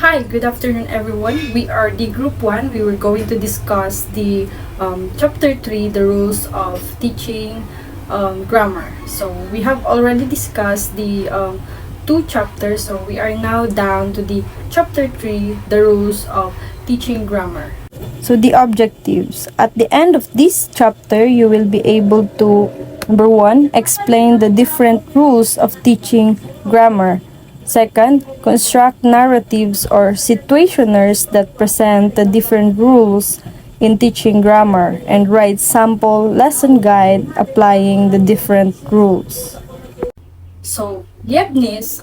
Hi, good afternoon everyone. We are the group 1. We were going to discuss the chapter 3, the rules of teaching grammar. So we have already discussed the two chapters, so we are now down to the chapter 3, the rules of teaching grammar. So the objectives. At the end of this chapter, you will be able to, number 1, explain the different rules of teaching grammar. Second, construct narratives or situationers that present the different rules in teaching grammar and write sample lesson guide applying the different rules. So Leibniz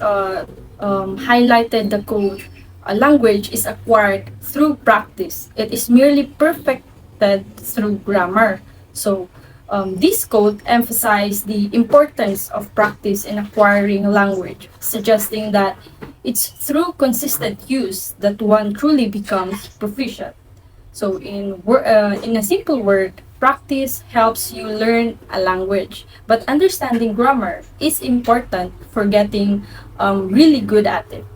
highlighted the quote, "A language is acquired through practice. It is merely perfected through grammar." So this quote emphasized the importance of practice in acquiring language, suggesting that it's through consistent use that one truly becomes proficient. So in a simple word, practice helps you learn a language, but understanding grammar is important for getting really good at it.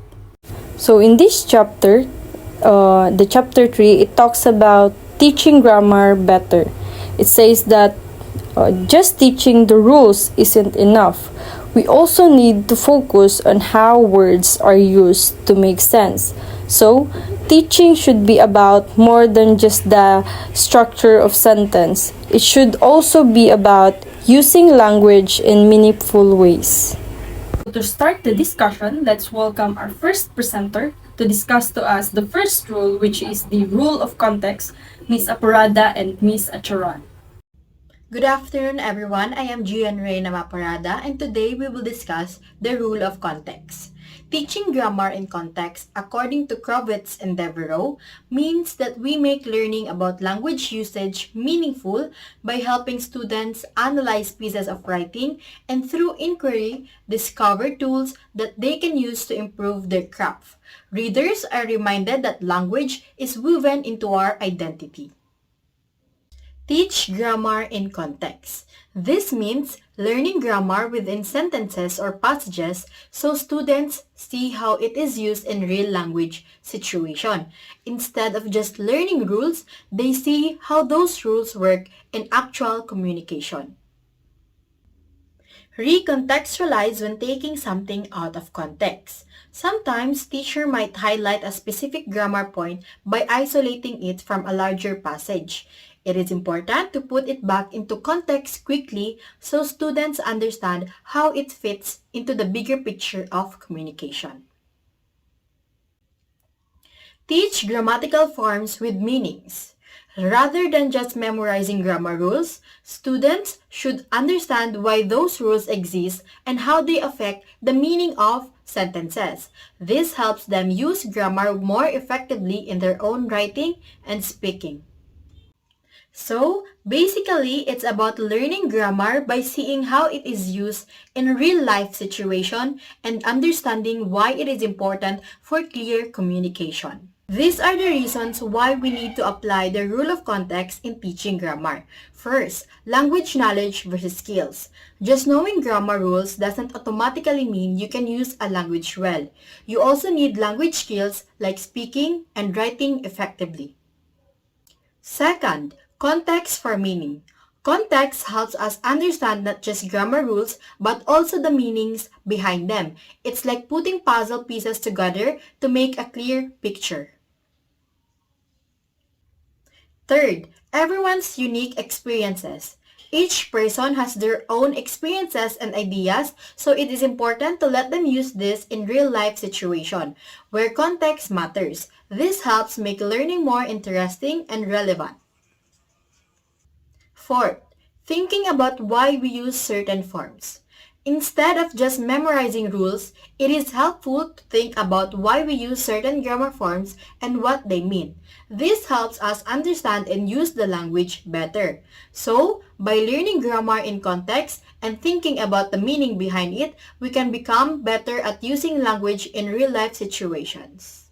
So in this chapter, the chapter 3, it talks about teaching grammar better. It says that just teaching the rules isn't enough. We also need to focus on how words are used to make sense. So, teaching should be about more than just the structure of sentence. It should also be about using language in meaningful ways. To start the discussion, let's welcome our first presenter to discuss to us the first rule, which is the rule of context, Miss Aparada and Miss Acharon. Good afternoon, everyone. I am Gian Reyna Maparada, and today we will discuss the rule of context. Teaching grammar in context, according to Crowitz and Devereaux, means that we make learning about language usage meaningful by helping students analyze pieces of writing and through inquiry discover tools that they can use to improve their craft. Readers are reminded that language is woven into our identity. Teach grammar in context. This means learning grammar within sentences or passages so students see how it is used in real language situation. Instead of just learning rules, they see how those rules work in actual communication. Recontextualize when taking something out of context. Sometimes teacher might highlight a specific grammar point by isolating it from a larger passage. It is important to put it back into context quickly so students understand how it fits into the bigger picture of communication. Teach grammatical forms with meanings. Rather than just memorizing grammar rules, students should understand why those rules exist and how they affect the meaning of sentences. This helps them use grammar more effectively in their own writing and speaking. So, basically, it's about learning grammar by seeing how it is used in real-life situation and understanding why it is important for clear communication. These are the reasons why we need to apply the rule of context in teaching grammar. First, language knowledge versus skills. Just knowing grammar rules doesn't automatically mean you can use a language well. You also need language skills like speaking and writing effectively. Second, context for meaning. Context helps us understand not just grammar rules, but also the meanings behind them. It's like putting puzzle pieces together to make a clear picture. Third, everyone's unique experiences. Each person has their own experiences and ideas, so it is important to let them use this in real-life situation, where context matters. This helps make learning more interesting and relevant. Fourth, thinking about why we use certain forms. Instead of just memorizing rules, it is helpful to think about why we use certain grammar forms and what they mean. This helps us understand and use the language better. So, by learning grammar in context and thinking about the meaning behind it, we can become better at using language in real-life situations.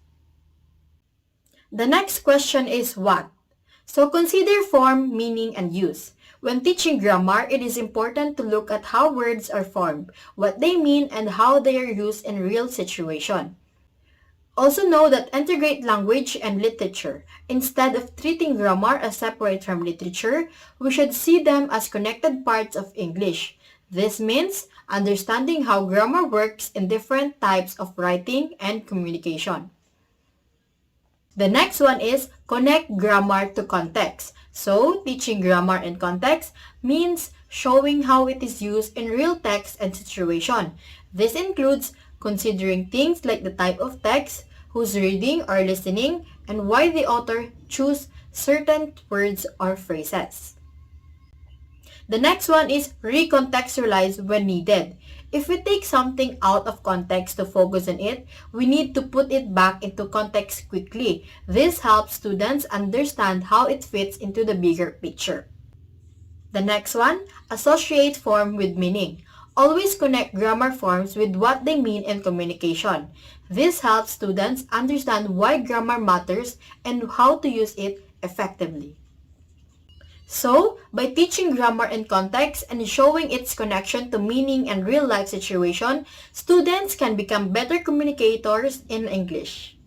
The next question is what? So consider form, meaning, and use. When teaching grammar, it is important to look at how words are formed, what they mean, and how they are used in real situation. Also know that integrate language and literature. Instead of treating grammar as separate from literature, we should see them as connected parts of English. This means understanding how grammar works in different types of writing and communication. The next one is connect grammar to context. So, teaching grammar in context means showing how it is used in real text and situation. This includes considering things like the type of text, who's reading or listening, and why the author chose certain words or phrases. The next one is recontextualize when needed. If we take something out of context to focus on it, we need to put it back into context quickly. This helps students understand how it fits into the bigger picture. The next one, associate form with meaning. Always connect grammar forms with what they mean in communication. This helps students understand why grammar matters and how to use it effectively. So, by teaching grammar in context and showing its connection to meaning and real-life situation, students can become better communicators in English.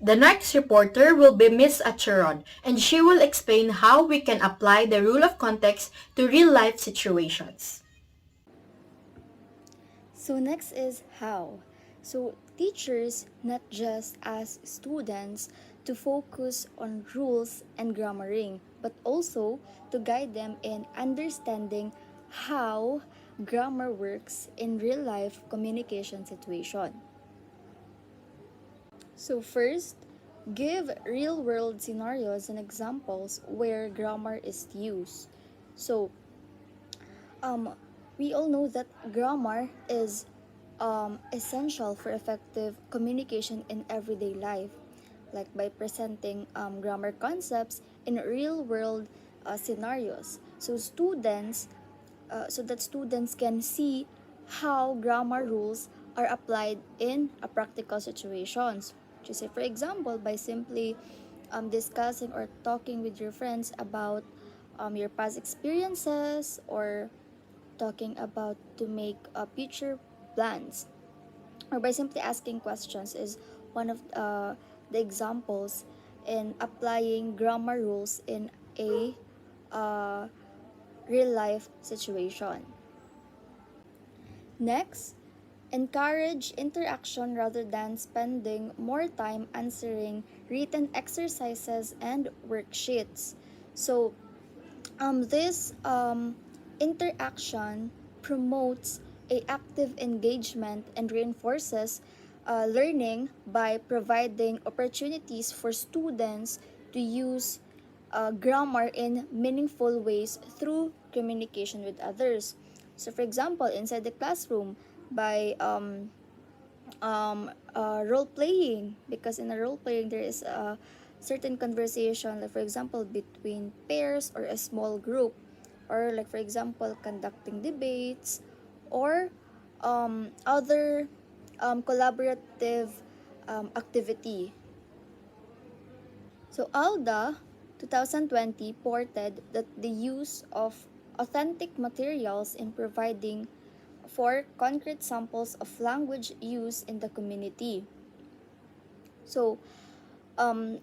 The next reporter will be Miss Acheron, and she will explain how we can apply the rule of context to real-life situations. So next is how. So teachers not just ask students to focus on rules and grammaring, but also to guide them in understanding how grammar works in real life communication situation. So first, give real world scenarios and examples where grammar is used. So um, we all know that grammar is essential for effective communication in everyday life, like by presenting grammar concepts in real world scenarios. So that students can see how grammar rules are applied in a practical situations. Just say, for example, by simply discussing or talking with your friends about your past experiences, or talking about to make future plans, or by simply asking questions is one of the examples in applying grammar rules in a uh, real life situation. Next, encourage interaction rather than spending more time answering written exercises and worksheets. So this interaction promotes a active engagement and reinforces learning by providing opportunities for students to use grammar in meaningful ways through communication with others. So, for example, inside the classroom, by role playing, because in a role playing there is a certain conversation, like for example between pairs or a small group, or like for example conducting debates, or other collaborative activity. So ALDA 2020 ported that the use of authentic materials in providing for concrete samples of language use in the community. So, um,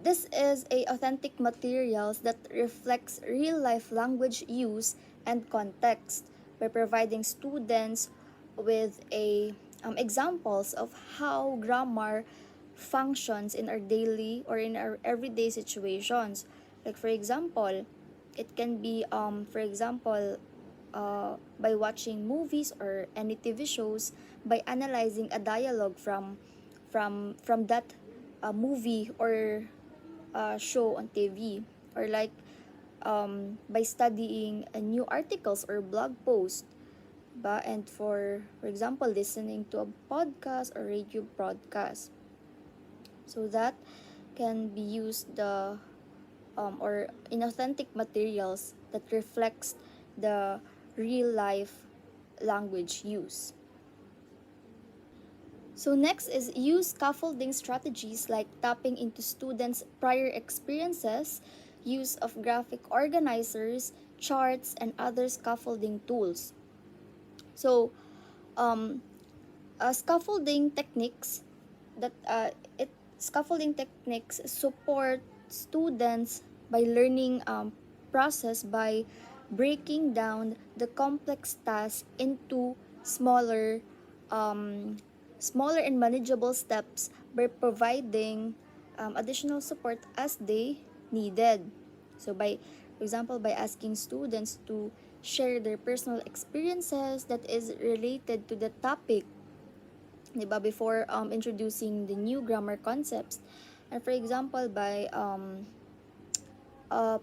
this is a authentic materials that reflects real life language use and context by providing students with a examples of how grammar functions in our daily or in our everyday situations. Like for example, it can be for example by watching movies or any TV shows, by analyzing a dialogue from that movie or show on TV, or like by studying new articles or blog posts, and for example listening to a podcast or radio broadcast. So that can be used the or inauthentic materials that reflects the real life language use. So next is use scaffolding strategies like tapping into students' prior experiences, use of graphic organizers, charts, and other scaffolding tools. So um, Scaffolding techniques that it scaffolding techniques support students by learning process by breaking down the complex task into smaller um, smaller and manageable steps by providing additional support as they needed. So by for example, by asking students to share their personal experiences that is related to the topic, 'di ba, before introducing the new grammar concepts. And for example, by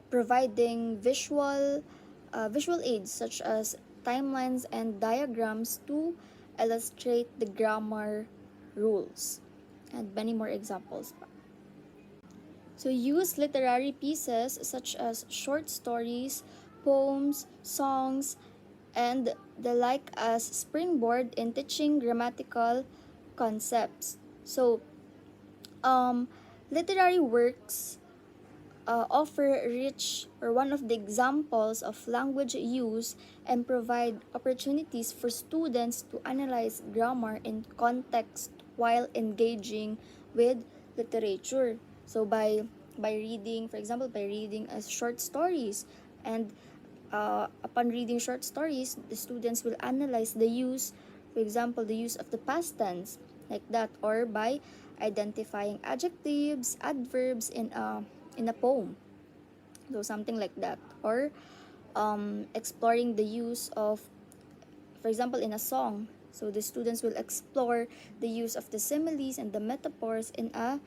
providing visual aids such as timelines and diagrams to illustrate the grammar rules, and many more examples pa. So use literary pieces such as short stories, poems, songs, and the like as springboard in teaching grammatical concepts. So, um, literary works offer rich or one of the examples of language use and provide opportunities for students to analyze grammar in context while engaging with literature. So by reading, for example, by reading short stories, and upon reading short stories, the students will analyze the use, for example, the use of the past tense, like that, or by identifying adjectives, adverbs in a poem, so something like that, or exploring the use of, for example, in a song. So the students will explore the use of the similes and the metaphors in a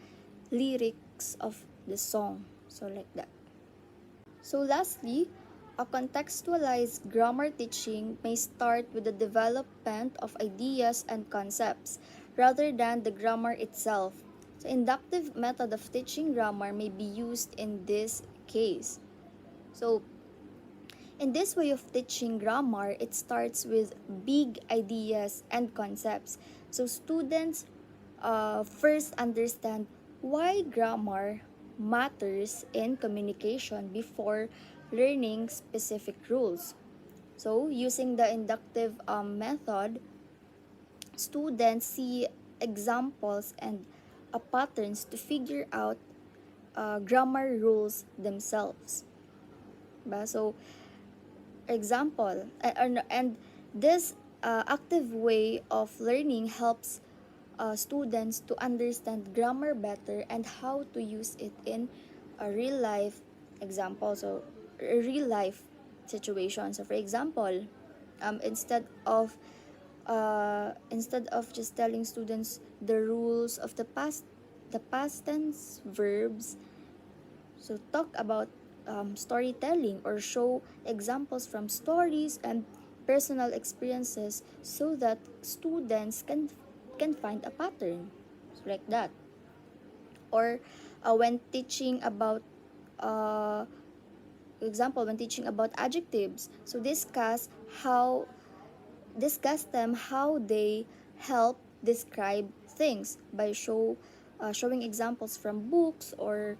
lyrics of the song, so like that. So lastly, a contextualized grammar teaching may start with the development of ideas and concepts rather than the grammar itself. So inductive method of teaching grammar may be used in this case. So in this way of teaching grammar, it starts with big ideas and concepts. So students first understand why grammar matters in communication before learning specific rules. So using the inductive method, students see examples and patterns to figure out grammar rules themselves. Ba? So example, and this active way of learning helps students to understand grammar better and how to use it in a real life example, so a real life situation. So for example, instead of just telling students the rules of the past tense verbs, so talk about storytelling or show examples from stories and personal experiences so that students can find a pattern, so like that. Or when teaching about example, when teaching about adjectives, so discuss them how they help describe things by showing examples from books or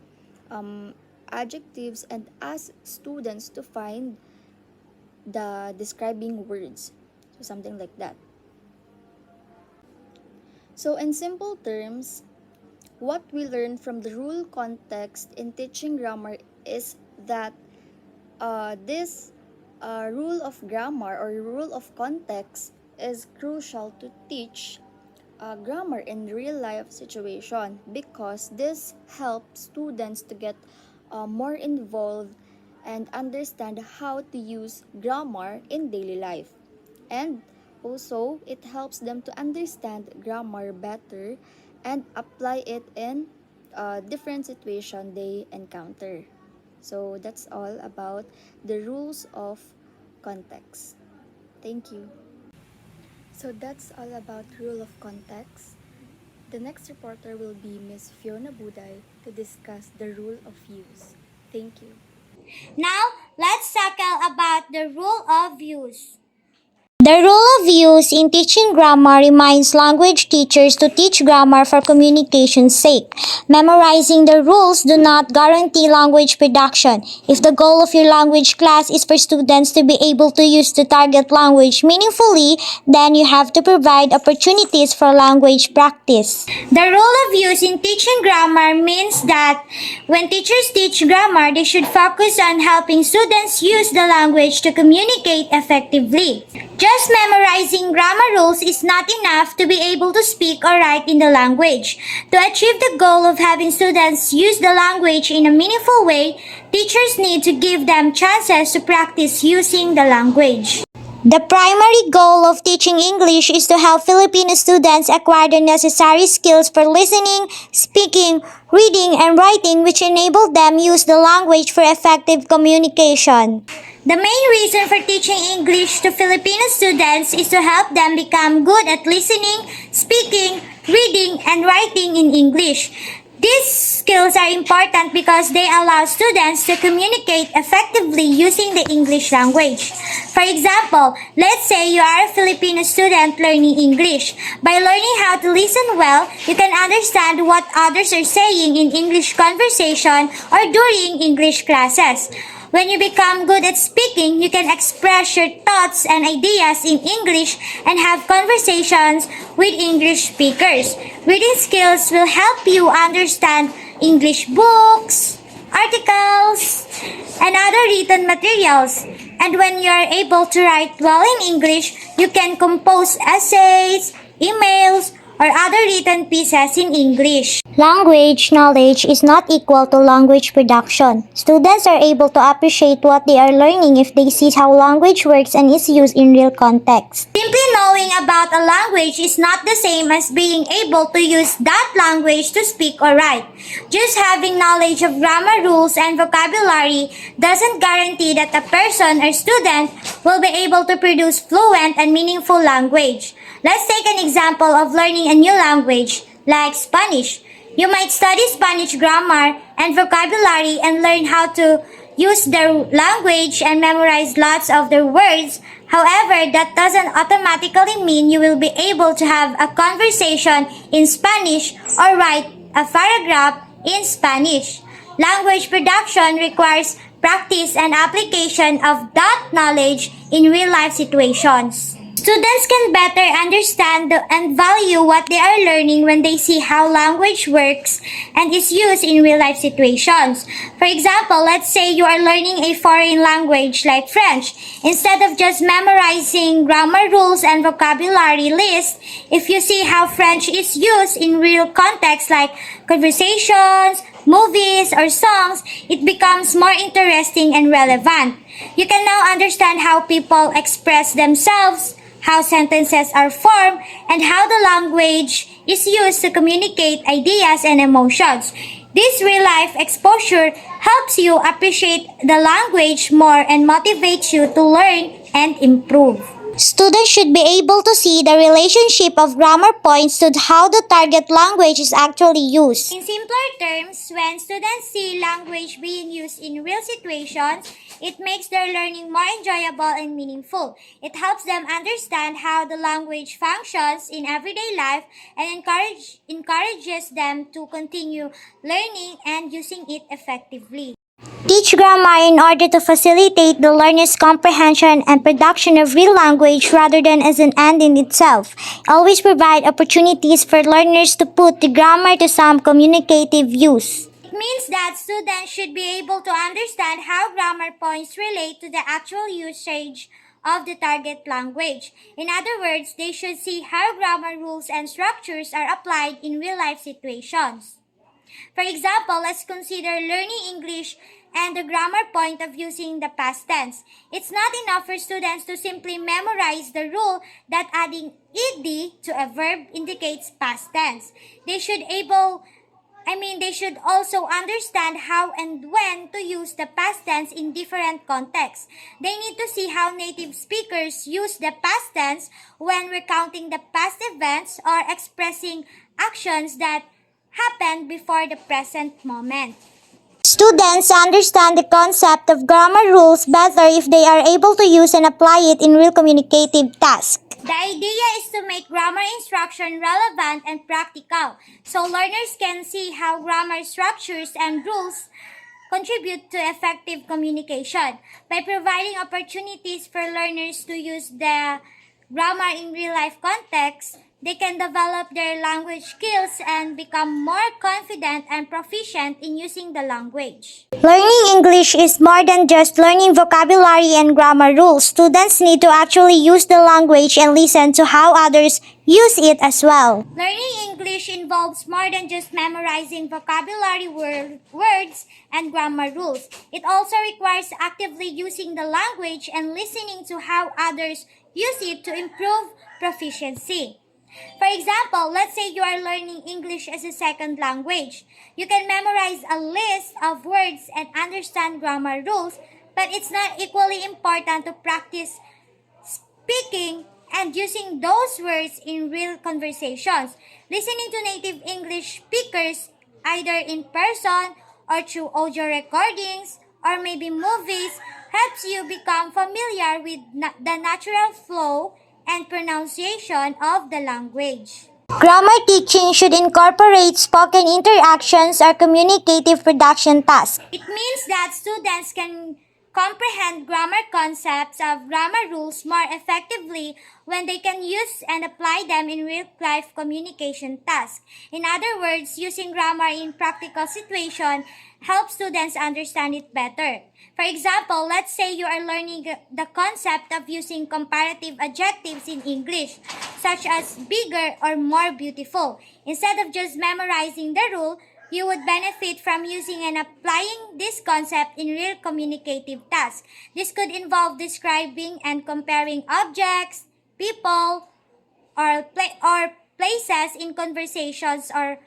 um, adjectives, and ask students to find the describing words, so something like that. So in simple terms, what we learn from the rule context in teaching grammar is that this rule of grammar or rule of context is crucial to teach grammar in real life situation, because this helps students to get more involved and understand how to use grammar in daily life. And also, it helps them to understand grammar better and apply it in different situation they encounter. So that's all about the rules of context. Thank you. So that's all about rule of context. The next reporter will be Miss Fiona Buday to discuss the rule of use. Thank you. Now, let's tackle about the rule of use. The rule of use in teaching grammar reminds language teachers to teach grammar for communication's sake. Memorizing the rules do not guarantee language production. If the goal of your language class is for students to be able to use the target language meaningfully, then you have to provide opportunities for language practice. The rule of use in teaching grammar means that when teachers teach grammar, they should focus on helping students use the language to communicate effectively. Just memorizing grammar rules is not enough to be able to speak or write in the language. To achieve the goal of having students use the language in a meaningful way, teachers need to give them chances to practice using the language. The primary goal of teaching English is to help Filipino students acquire the necessary skills for listening, speaking, reading, and writing which enable them use the language for effective communication. The main reason for teaching English to Filipino students is to help them become good at listening, speaking, reading, and writing in English. These skills are important because they allow students to communicate effectively using the English language. For example, let's say you are a Filipino student learning English. By learning how to listen well, you can understand what others are saying in English conversation or during English classes. When you become good at speaking, you can express your thoughts and ideas in English and have conversations with English speakers. Reading skills will help you understand English books, articles, and other written materials. And when you are able to write well in English, you can compose essays, emails, or other written pieces in English. Language knowledge is not equal to language production. Students are able to appreciate what they are learning if they see how language works and is used in real context. Simply knowing about a language is not the same as being able to use that language to speak or write. Just having knowledge of grammar rules and vocabulary doesn't guarantee that a person or student will be able to produce fluent and meaningful language. Let's take an example of learning a new language, like Spanish. You might study Spanish grammar and vocabulary and learn how to use their language and memorize lots of their words. However, that doesn't automatically mean you will be able to have a conversation in Spanish or write a paragraph in Spanish. Language production requires practice and application of that knowledge in real-life situations. Students can better understand and value what they are learning when they see how language works and is used in real-life situations. For example, let's say you are learning a foreign language like French. Instead of just memorizing grammar rules and vocabulary lists, if you see how French is used in real context like conversations, movies, or songs, it becomes more interesting and relevant. You can now understand how people express themselves, how sentences are formed, and how the language is used to communicate ideas and emotions. This real-life exposure helps you appreciate the language more and motivates you to learn and improve. Students should be able to see the relationship of grammar points to how the target language is actually used. In simpler terms, when students see language being used in real situations, it makes their learning more enjoyable and meaningful. It helps them understand how the language functions in everyday life and encourages them to continue learning and using it effectively. Teach grammar in order to facilitate the learner's comprehension and production of real language rather than as an end in itself. Always provide opportunities for learners to put the grammar to some communicative use. It means that students should be able to understand how grammar points relate to the actual usage of the target language. In other words, they should see how grammar rules and structures are applied in real-life situations. For example, let's consider learning English and the grammar point of using the past tense. It's not enough for students to simply memorize the rule that adding ed to a verb indicates past tense. They should also understand how and when to use the past tense in different contexts. They need to see how native speakers use the past tense when recounting the past events or expressing actions that happened before the present moment. Students understand the concept of grammar rules better if they are able to use and apply it in real communicative tasks. The idea is to make grammar instruction relevant and practical, so learners can see how grammar structures and rules contribute to effective communication. By providing opportunities for learners to use the grammar in real-life context, they can develop their language skills and become more confident and proficient in using the language. Learning English is more than just learning vocabulary and grammar rules. Students need to actually use the language and listen to how others use it as well. Learning English involves more than just memorizing vocabulary words and grammar rules. It also requires actively using the language and listening to how others use it to improve proficiency. For example, let's say you are learning English as a second language. You can memorize a list of words and understand grammar rules, but it's not equally important to practice speaking and using those words in real conversations. Listening to native English speakers, either in person or through audio recordings or maybe movies, helps you become familiar with the natural flow and pronunciation of the language. Grammar teaching should incorporate spoken interactions or communicative production tasks. It means that students can comprehend grammar concepts of grammar rules more effectively when they can use and apply them in real-life communication tasks. In other words, using grammar in practical situations helps students understand it better. For example, let's say you are learning the concept of using comparative adjectives in English, such as bigger or more beautiful. Instead of just memorizing the rule, you would benefit from using and applying this concept in real communicative tasks. This could involve describing and comparing objects, people, or places in conversations or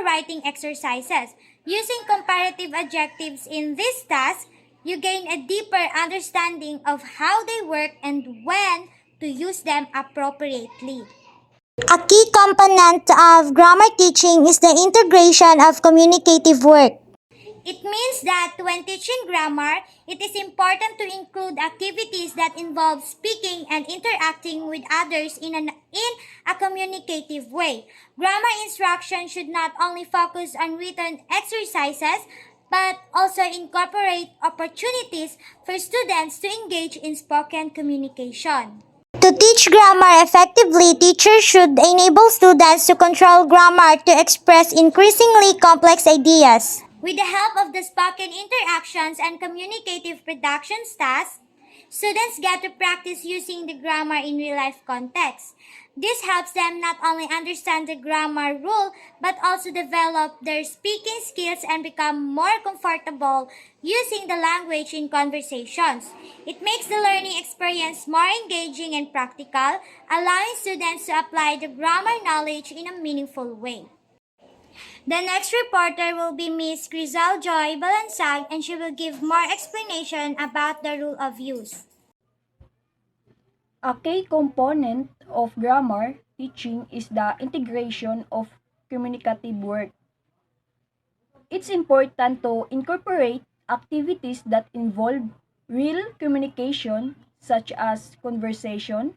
writing exercises. Using comparative adjectives in this task, you gain a deeper understanding of how they work and when to use them appropriately. A key component of grammar teaching is the integration of communicative work. It means that when teaching grammar, it is important to include activities that involve speaking and interacting with others in a communicative way. Grammar instruction should not only focus on written exercises, but also incorporate opportunities for students to engage in spoken communication. To teach grammar effectively, teachers should enable students to control grammar to express increasingly complex ideas. With the help of the spoken interactions and communicative production tasks, students get to practice using the grammar in real-life context. This helps them not only understand the grammar rule, but also develop their speaking skills and become more comfortable using the language in conversations. It makes the learning experience more engaging and practical, allowing students to apply the grammar knowledge in a meaningful way. The next reporter will be Miss Grisel Joy Balansag, and she will give more explanation about the rule of use. A key component of grammar teaching is the integration of communicative work. It's important to incorporate activities that involve real communication, such as conversation,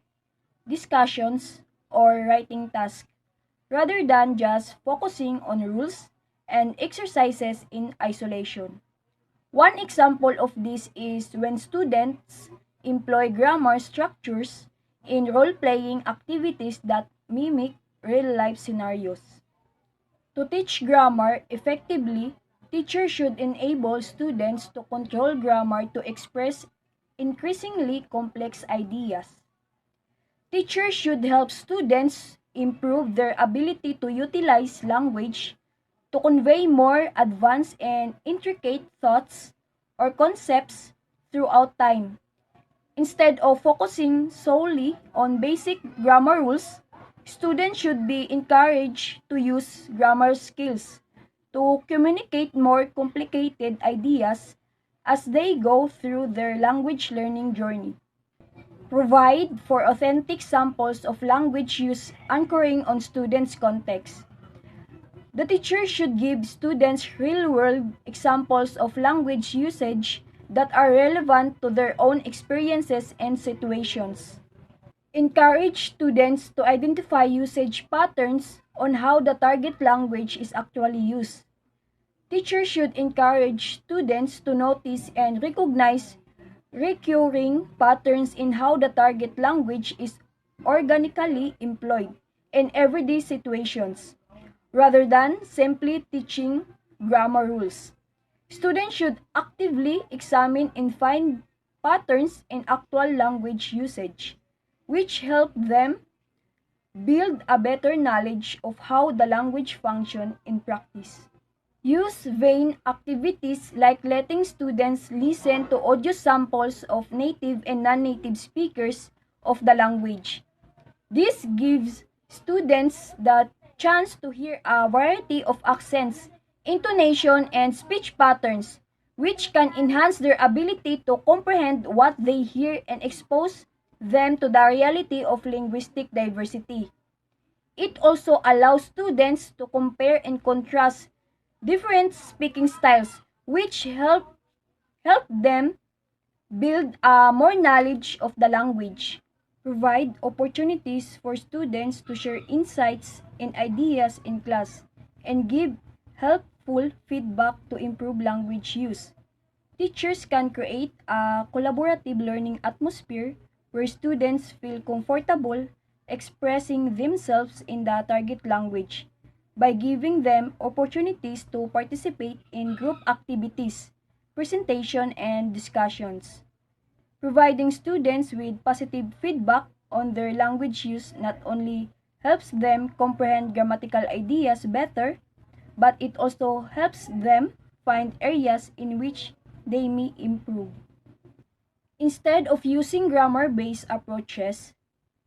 discussions, or writing tasks, rather than just focusing on rules and exercises in isolation. One example of this is when students employ grammar structures in role-playing activities that mimic real-life scenarios. To teach grammar effectively, teachers should enable students to control grammar to express increasingly complex ideas. Teachers should help students improve their ability to utilize language to convey more advanced and intricate thoughts or concepts throughout time. Instead of focusing solely on basic grammar rules, students should be encouraged to use grammar skills to communicate more complicated ideas as they go through their language learning journey. Provide for authentic samples of language use anchoring on students' context. The teacher should give students real-world examples of language usage that are relevant to their own experiences and situations. Encourage students to identify usage patterns on how the target language is actually used. Teachers should encourage students to notice and recognize recurring patterns in how the target language is organically employed in everyday situations, rather than simply teaching grammar rules. Students should actively examine and find patterns in actual language usage, which help them build a better knowledge of how the language functions in practice. Use vain activities like letting students listen to audio samples of native and non-native speakers of the language. This gives students the chance to hear a variety of accents, intonation, and speech patterns, which can enhance their ability to comprehend what they hear and expose them to the reality of linguistic diversity. It also allows students to compare and contrast different speaking styles, which help them build more knowledge of the language, provide opportunities for students to share insights and ideas in class, and give helpful feedback to improve language use. Teachers can create a collaborative learning atmosphere where students feel comfortable expressing themselves in the target language by giving them opportunities to participate in group activities, presentation, and discussions. Providing students with positive feedback on their language use not only helps them comprehend grammatical ideas better, but it also helps them find areas in which they may improve. Instead of using grammar-based approaches,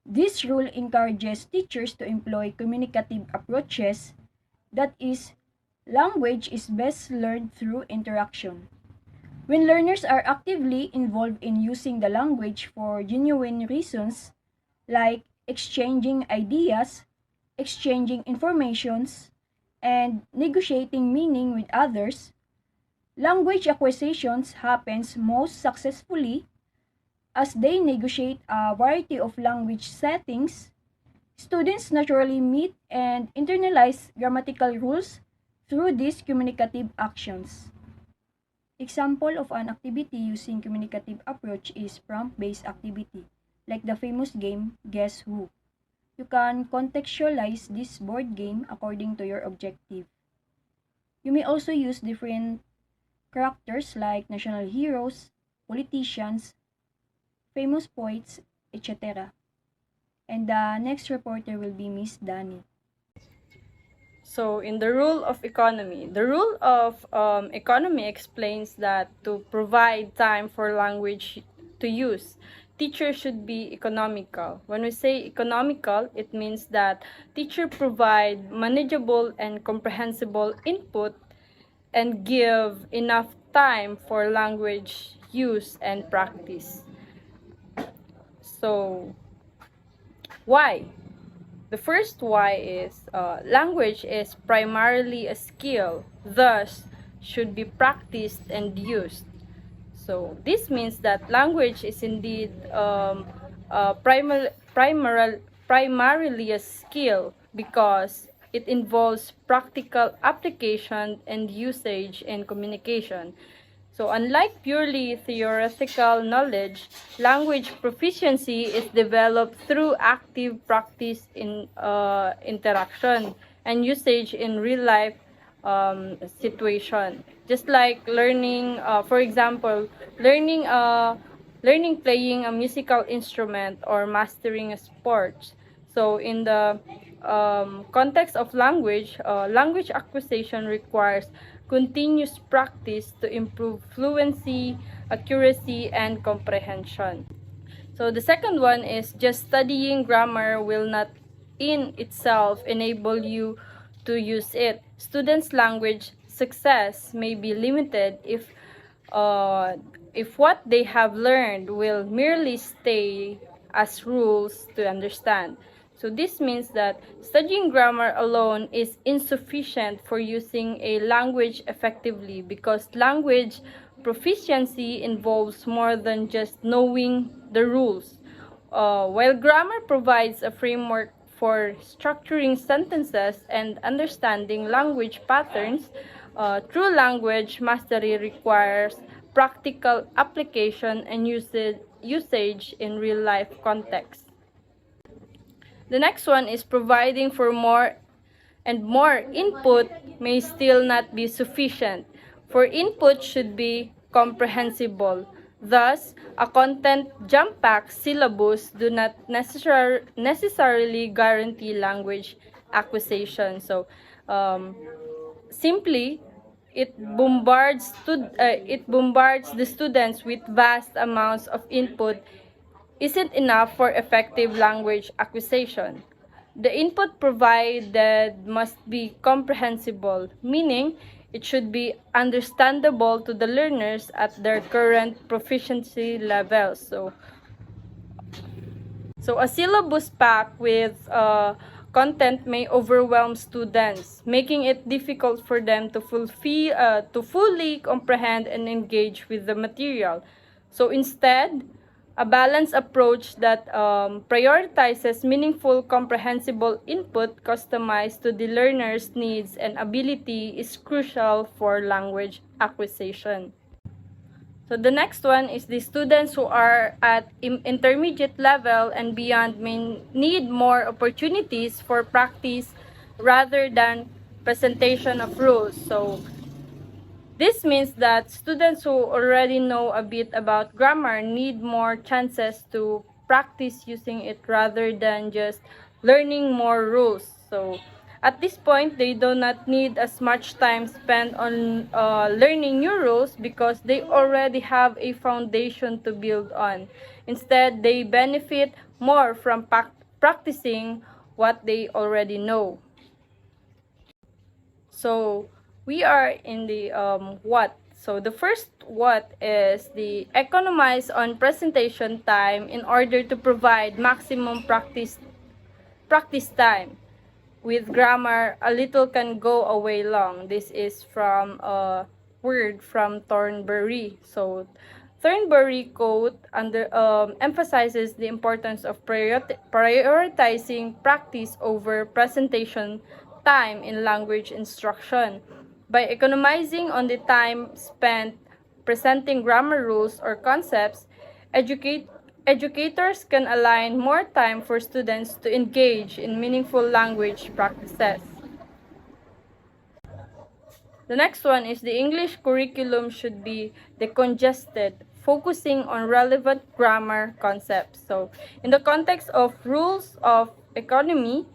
this rule encourages teachers to employ communicative approaches, that is, language is best learned through interaction. When learners are actively involved in using the language for genuine reasons, like exchanging ideas, exchanging informations, and negotiating meaning with others, language acquisitions happens most successfully as they negotiate a variety of language settings. Students naturally meet and internalize grammatical rules through these communicative actions. Example of an activity using communicative approach is prompt-based activity, like the famous game Guess Who. You can contextualize this board game according to your objective. You may also use different characters like national heroes, politicians, famous poets, etc. And the next reporter will be Miss Dani. So, in the rule of economy, the rule of economy explains that to provide time for language to use, teachers should be economical. When we say economical, it means that teacher provide manageable and comprehensible input and give enough time for language use and practice. So, why? The first why is language is primarily a skill, thus should be practiced and used. So this means that language is indeed primarily a skill because it involves practical application and usage in communication. So unlike purely theoretical knowledge, language proficiency is developed through active practice in interaction and usage in real life situation. Just like learning, for example, learning playing a musical instrument or mastering a sport. So in the context of language, language acquisition requires continuous practice to improve fluency, accuracy, and comprehension. So the second one is just studying grammar will not in itself enable you to use it. Students' language success may be limited if what they have learned will merely stay as rules to understand. So this means that studying grammar alone is insufficient for using a language effectively, because language proficiency involves more than just knowing the rules. While grammar provides a framework for structuring sentences and understanding language patterns, true language mastery requires practical application and usage in real-life context. The next one is providing for more and more input may still not be sufficient, for input should be comprehensible. Thus, a content jam-packed syllabus do not necessarily guarantee language acquisition. So, simply, it bombards the students with vast amounts of input isn't enough for effective language acquisition. The input provided must be comprehensible, meaning it should be understandable to the learners at their current proficiency levels. So a syllabus packed with content may overwhelm students, making it difficult for them to fully comprehend and engage with the material. So instead, a balanced approach that prioritizes meaningful, comprehensible input customized to the learner's needs and ability is crucial for language acquisition. So the next one is the students who are at intermediate level and beyond may need more opportunities for practice rather than presentation of rules. So this means that students who already know a bit about grammar need more chances to practice using it rather than just learning more rules. So at this point, they do not need as much time spent on learning new rules because they already have a foundation to build on. Instead, they benefit more from practicing what they already know. So we are in the what. So the first what is the economize on presentation time in order to provide maximum practice time. With grammar, a little can go away long. This is from a word from Thornbury. So Thornbury quote emphasizes the importance of prioritizing practice over presentation time in language instruction. By economizing on the time spent presenting grammar rules or concepts, educators can align more time for students to engage in meaningful language practices. The next one is the English curriculum should be decongested, focusing on relevant grammar concepts. So, in the context of rules of economy,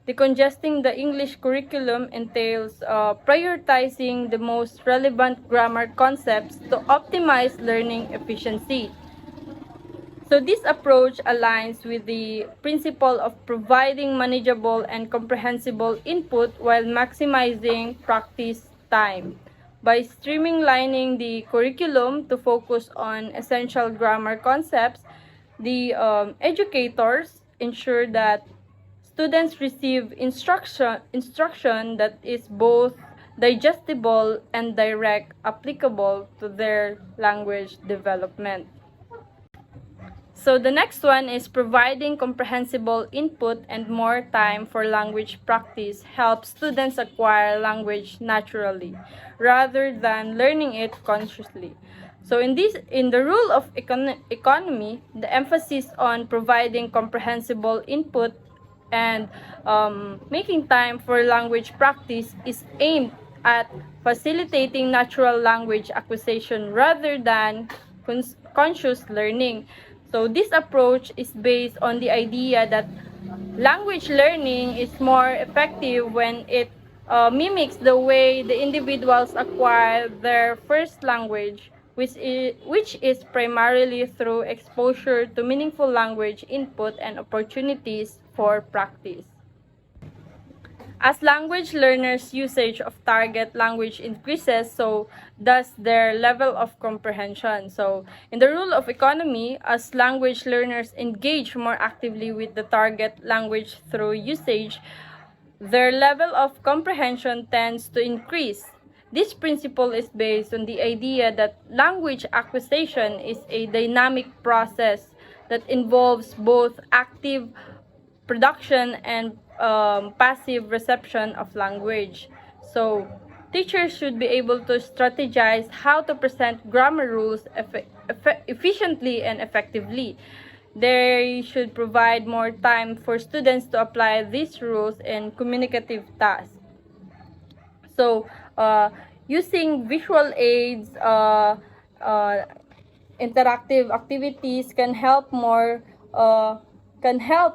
decongesting the English curriculum entails prioritizing the most relevant grammar concepts to optimize learning efficiency. So this approach aligns with the principle of providing manageable and comprehensible input while maximizing practice time. By streamlining the curriculum to focus on essential grammar concepts, the educators ensure that students receive instruction that is both digestible and direct applicable to their language development. So the next one is providing comprehensible input and more time for language practice helps students acquire language naturally rather than learning it consciously. So in the rule of economy, the emphasis on providing comprehensible input and making time for language practice is aimed at facilitating natural language acquisition rather than conscious learning. So this approach is based on the idea that language learning is more effective when it mimics the way the individuals acquire their first language, which is primarily through exposure to meaningful language input and opportunities for practice. As language learners' usage of target language increases, so does their level of comprehension. So, in the rule of economy, as language learners engage more actively with the target language through usage, their level of comprehension tends to increase. This principle is based on the idea that language acquisition is a dynamic process that involves both active production and passive reception of language. So, teachers should be able to strategize how to present grammar rules efficiently and effectively. They should provide more time for students to apply these rules in communicative tasks. So, using visual aids, interactive activities can help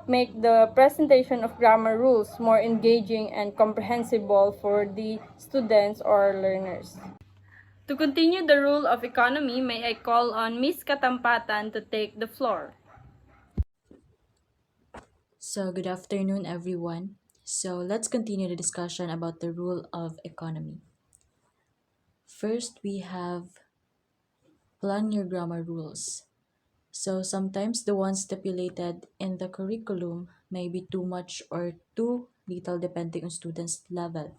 make the presentation of grammar rules more engaging and comprehensible for the students or learners. To continue the rule of economy, may I call on Miss Katampatan to take the floor. So, good afternoon, everyone. So, let's continue the discussion about the rule of economy. First, we have plan your grammar rules. So, sometimes the ones stipulated in the curriculum may be too much or too little depending on students' level.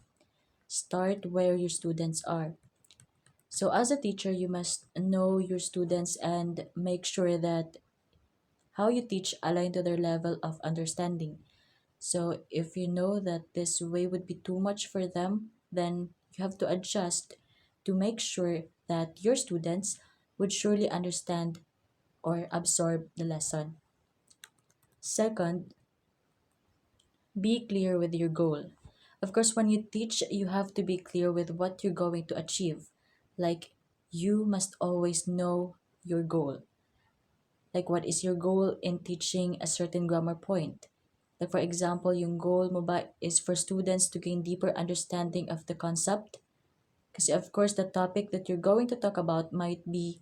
Start where your students are. So, as a teacher, you must know your students and make sure that how you teach align to their level of understanding. So if you know that this way would be too much for them, then you have to adjust to make sure that your students would surely understand or absorb the lesson. Second, be clear with your goal. Of course, when you teach, you have to be clear with what you're going to achieve. Like, you must always know your goal. Like, what is your goal in teaching a certain grammar point? Like, for example, yung goal mo ba is for students to gain deeper understanding of the concept? Kasi of course, the topic that you're going to talk about might be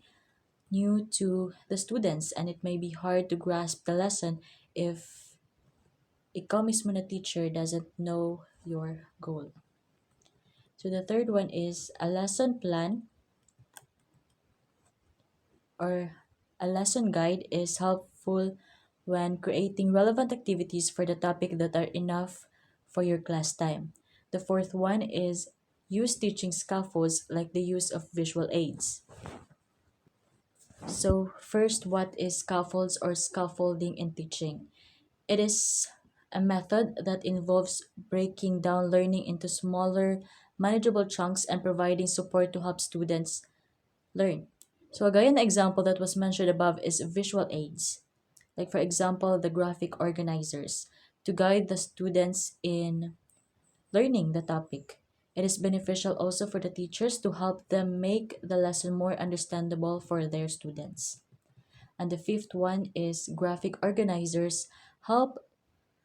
new to the students and it may be hard to grasp the lesson if ikaw mismo na teacher doesn't know your goal. So the third one is a lesson plan or a lesson guide is helpful when creating relevant activities for the topic that are enough for your class time. The fourth one is use teaching scaffolds like the use of visual aids. So first, what is scaffolds or scaffolding in teaching? It is a method that involves breaking down learning into smaller, manageable chunks and providing support to help students learn. So, gaya na example that was mentioned above is visual aids. Like, for example, the graphic organizers to guide the students in learning the topic. It is beneficial also for the teachers to help them make the lesson more understandable for their students. And the fifth one is graphic organizers help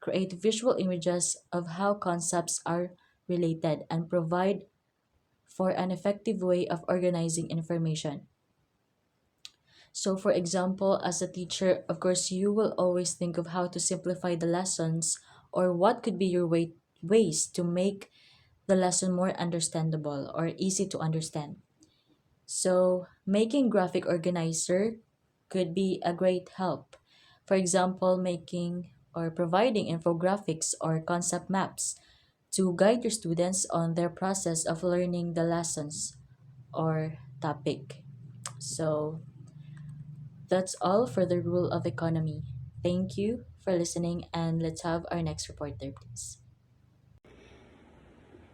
create visual images of how concepts are related and provide for an effective way of organizing information. So, for example, as a teacher, of course, you will always think of how to simplify the lessons or what could be your ways to make the lesson more understandable or easy to understand. So, making graphic organizer could be a great help. For example, making or providing infographics or concept maps to guide your students on their process of learning the lessons or topic. So, that's all for the rule of economy. Thank you for listening and let's have our next reporter, please.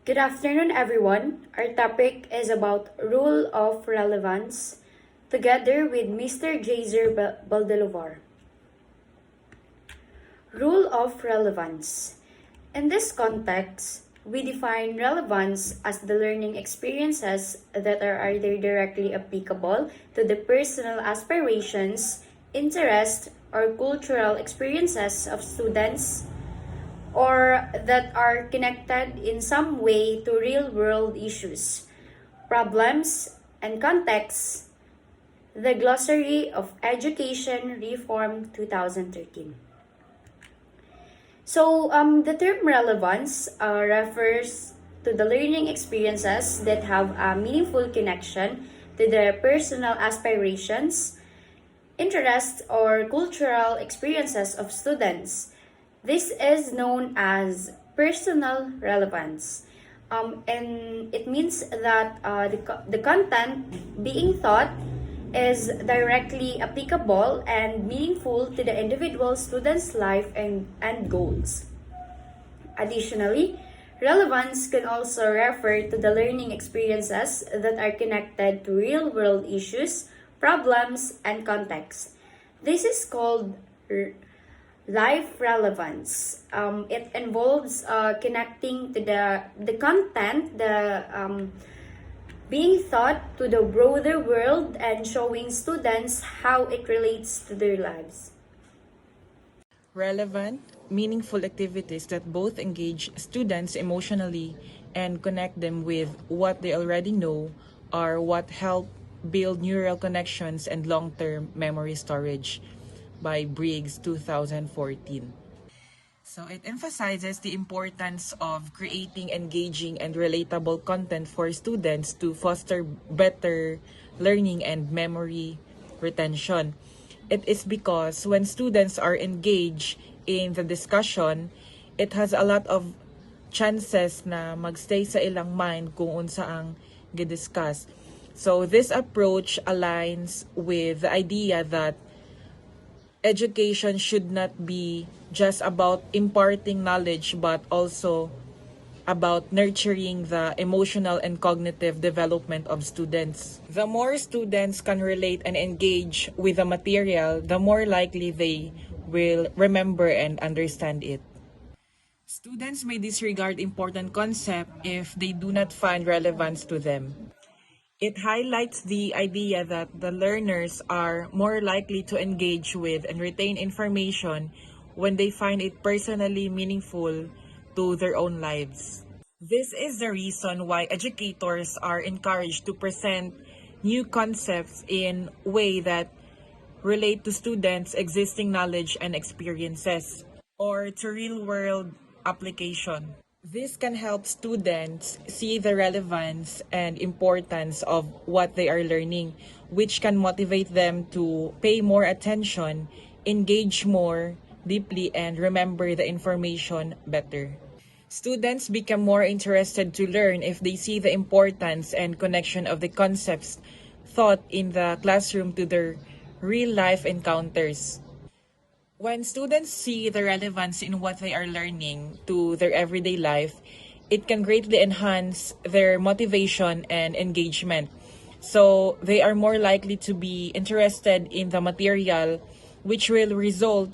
Good afternoon, everyone. Our topic is about rule of relevance, together with Mr. Jazer Baldelovar. Rule of relevance. In this context, we define relevance as the learning experiences that are either directly applicable to the personal aspirations, interests, or cultural experiences of students, or that are connected in some way to real-world issues, problems, and contexts. The Glossary of Education Reform 2013. So, the term relevance refers to the learning experiences that have a meaningful connection to the personal aspirations, interests, or cultural experiences of students. This is known as personal relevance. And it means that the content being taught is directly applicable and meaningful to the individual student's life and goals. Additionally, relevance can also refer to the learning experiences that are connected to real world issues, problems, and contexts. This is called life relevance. It involves connecting to the content, the being taught to the broader world and showing students how it relates to their lives. Relevant, meaningful activities that both engage students emotionally and connect them with what they already know are what help build neural connections and long-term memory storage by Briggs 2014. So it emphasizes the importance of creating engaging and relatable content for students to foster better learning and memory retention. It is because when students are engaged in the discussion, it has a lot of chances na magstay sa ilang mind kung unsa ang gidiscuss. So this approach aligns with the idea that education should not be just about imparting knowledge but also about nurturing the emotional and cognitive development of students. The more students can relate and engage with the material, the more likely they will remember and understand it. Students may disregard important concepts if they do not find relevance to them. It highlights the idea that the learners are more likely to engage with and retain information when they find it personally meaningful to their own lives. This is the reason why educators are encouraged to present new concepts in a way that relate to students' existing knowledge and experiences or to real-world application. This can help students see the relevance and importance of what they are learning, which can motivate them to pay more attention, engage more deeply, and remember the information better. Students become more interested to learn if they see the importance and connection of the concepts taught in the classroom to their real-life encounters. When students see the relevance in what they are learning to their everyday life, it can greatly enhance their motivation and engagement. So they are more likely to be interested in the material, which will result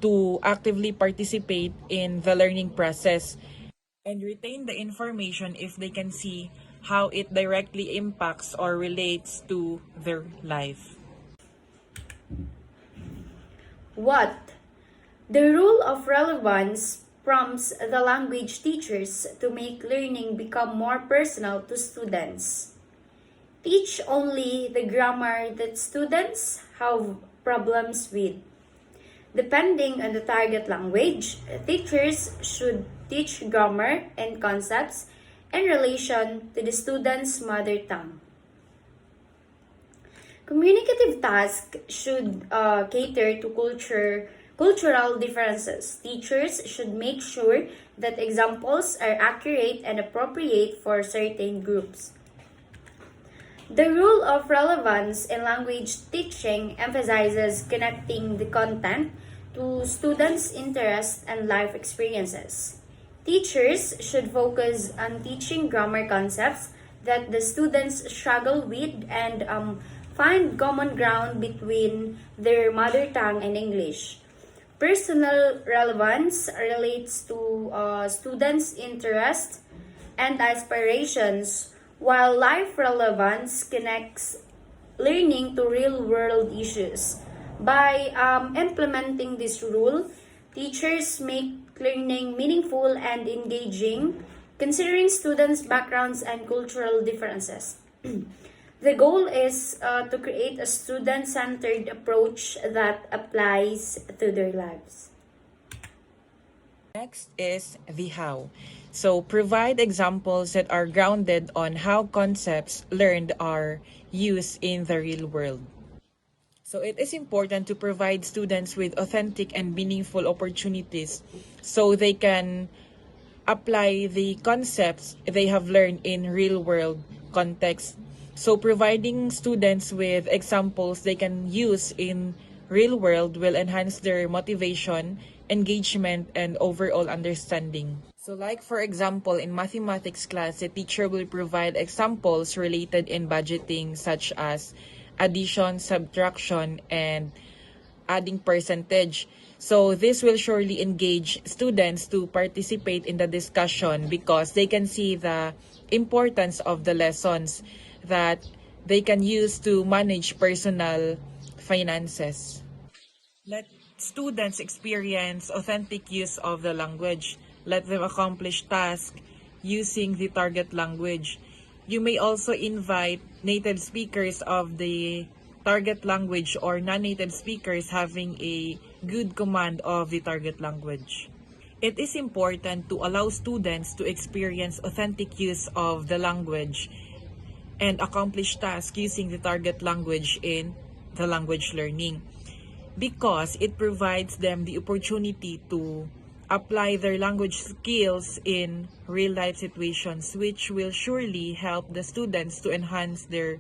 to actively participate in the learning process and retain the information if they can see how it directly impacts or relates to their life. What? The rule of relevance prompts the language teachers to make learning become more personal to students. Teach only the grammar that students have problems with. Depending on the target language, teachers should teach grammar and concepts in relation to the student's mother tongue. Communicative tasks should cater to cultural differences. Teachers should make sure that examples are accurate and appropriate for certain groups. The rule of relevance in language teaching emphasizes connecting the content to students' interests and life experiences. Teachers should focus on teaching grammar concepts that the students struggle with and find common ground between their mother tongue and English. Personal relevance relates to students' interests and aspirations, while life relevance connects learning to real-world issues. By implementing this rule, teachers make learning meaningful and engaging, considering students' backgrounds and cultural differences. The goal is to create a student-centered approach that applies to their lives. Next is the how. So provide examples that are grounded on how concepts learned are used in the real world. So it is important to provide students with authentic and meaningful opportunities so they can apply the concepts they have learned in real world context. So providing students with examples they can use in real world will enhance their motivation, engagement, and overall understanding. So like for example, in mathematics class, the teacher will provide examples related in budgeting such as addition, subtraction, and adding percentage. So this will surely engage students to participate in the discussion because they can see the importance of the lessons that they can use to manage personal finances. Let students experience authentic use of the language. Let them accomplish tasks using the target language. You may also invite native speakers of the target language or non-native speakers having a good command of the target language. It is important to allow students to experience authentic use of the language and accomplish tasks using the target language in the language learning because it provides them the opportunity to apply their language skills in real-life situations, which will surely help the students to enhance their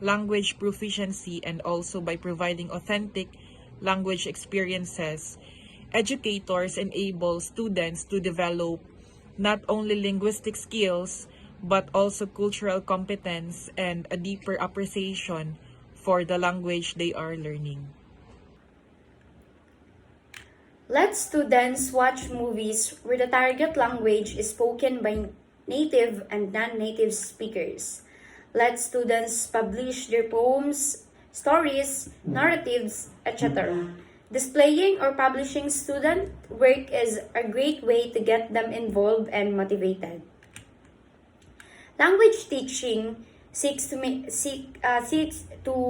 language proficiency. And also by providing authentic language experiences, educators enable students to develop not only linguistic skills but also cultural competence and a deeper appreciation for the language they are learning. Let students watch movies where the target language is spoken by native and non-native speakers. Let students publish their poems, stories, narratives, etc. Displaying or publishing student work is a great way to get them involved and motivated. Language teaching seeks to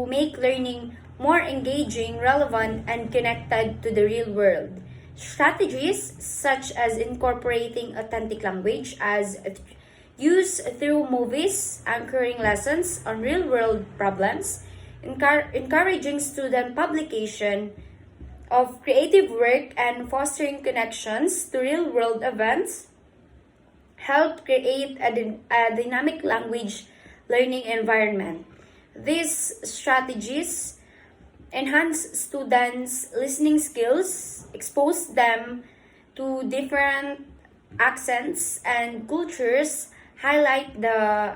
make learning more engaging, relevant, and connected to the real world. Strategies such as incorporating authentic language as used through movies, anchoring lessons on real-world problems, encouraging student publication of creative work, and fostering connections to real-world events help create a dynamic language learning environment. These strategies enhance students' listening skills, expose them to different accents and cultures, highlight the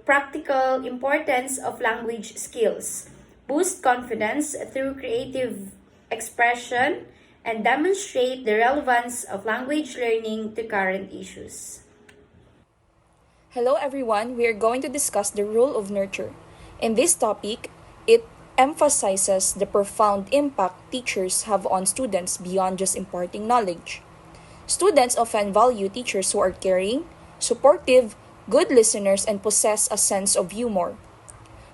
practical importance of language skills, boost confidence through creative expression, and demonstrate the relevance of language learning to current issues. Hello everyone, we are going to discuss the role of nurture. In this topic, it emphasizes the profound impact teachers have on students beyond just imparting knowledge. Students often value teachers who are caring, supportive, good listeners, and possess a sense of humor.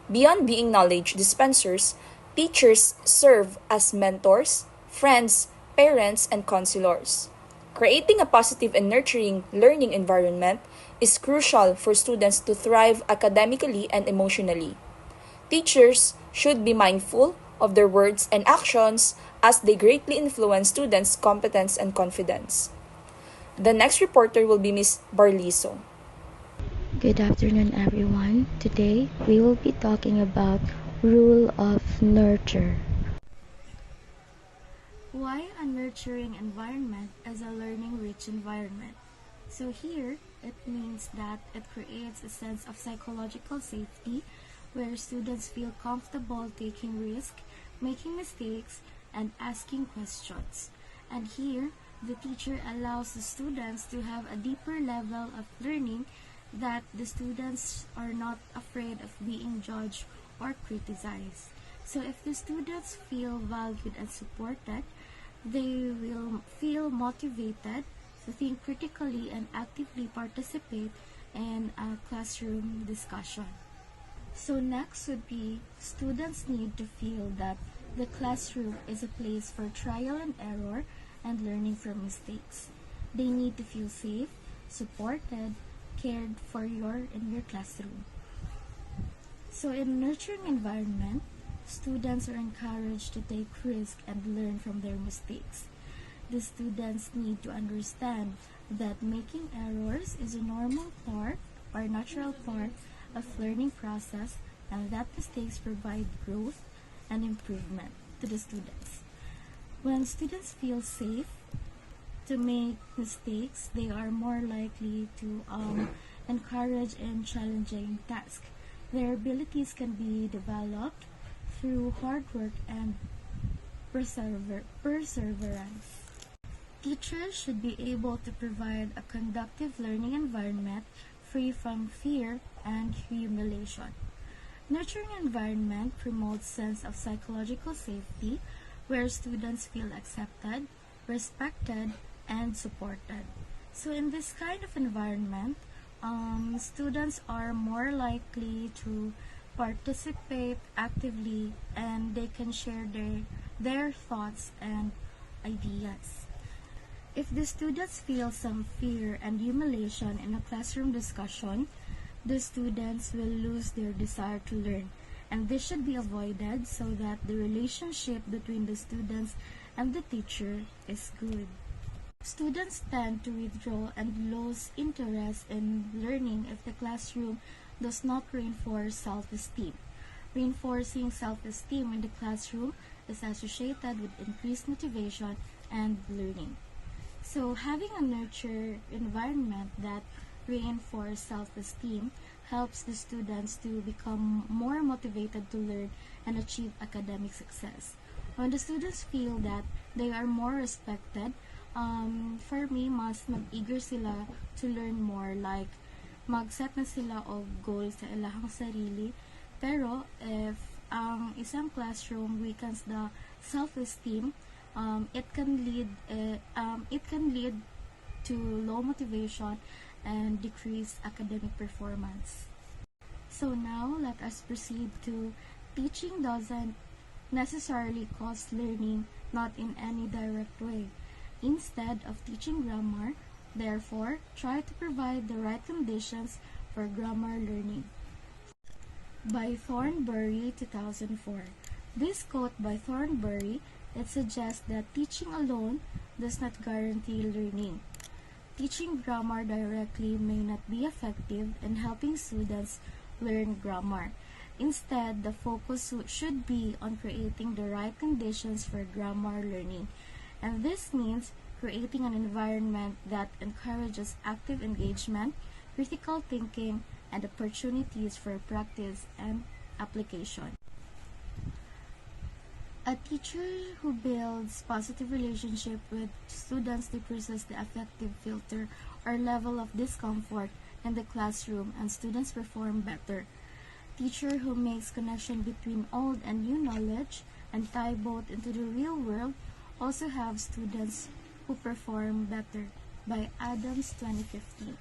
Beyond being knowledge dispensers, teachers serve as mentors, friends, parents, and counselors. Creating a positive and nurturing learning environment is crucial for students to thrive academically and emotionally. Teachers should be mindful of their words and actions as they greatly influence students' competence and confidence. The next reporter will be Ms. Barliso. Good afternoon, everyone. Today, we will be talking about rule of nurture. Why a nurturing environment is a learning-rich environment? So here, it means that it creates a sense of psychological safety where students feel comfortable taking risks, making mistakes, and asking questions. And here, the teacher allows the students to have a deeper level of learning that the students are not afraid of being judged or criticized. So if the students feel valued and supported, they will feel motivated to think critically and actively participate in a classroom discussion. So next would be students need to feel that the classroom is a place for trial and error and learning from mistakes. They need to feel safe, supported, cared for in your classroom. So in a nurturing environment, students are encouraged to take risks and learn from their mistakes. The students need to understand that making errors is a normal part or natural part of learning process, and that mistakes provide growth and improvement to the students. When students feel safe to make mistakes, they are more likely to encourage in challenging tasks. Their abilities can be developed through hard work and perseverance. Teachers should be able to provide a conducive learning environment free from fear and humiliation. Nurturing environment promotes sense of psychological safety where students feel accepted, respected, and supported. So in this kind of environment, students are more likely to participate actively and they can share their thoughts and ideas. If the students feel some fear and humiliation in a classroom discussion, the students will lose their desire to learn, and this should be avoided so that the relationship between the students and the teacher is good. Students tend to withdraw and lose interest in learning if the classroom does not reinforce self-esteem. Reinforcing self-esteem in the classroom is associated with increased motivation and learning. So having a nurture environment that reinforces self-esteem helps the students to become more motivated to learn and achieve academic success. When the students feel that they are more respected, for me, mas mag-eager sila to learn more, like mag-set na sila of goals sa ilahang sarili. Pero if ang isang classroom weakens the self-esteem, it can lead to low motivation and decreased academic performance. So now let us proceed to teaching doesn't necessarily cause learning, not in any direct way. Instead of teaching grammar, therefore, try to provide the right conditions for grammar learning. By Thornbury, 2004. This quote by Thornbury, it suggests that teaching alone does not guarantee learning. Teaching grammar directly may not be effective in helping students learn grammar. Instead, the focus should be on creating the right conditions for grammar learning. And this means creating an environment that encourages active engagement, critical thinking, and opportunities for practice and application. A teacher who builds positive relationship with students decreases the affective filter or level of discomfort in the classroom, and students perform better. Teacher who makes connection between old and new knowledge and tie both into the real world also have students who perform better, by Adams 2015.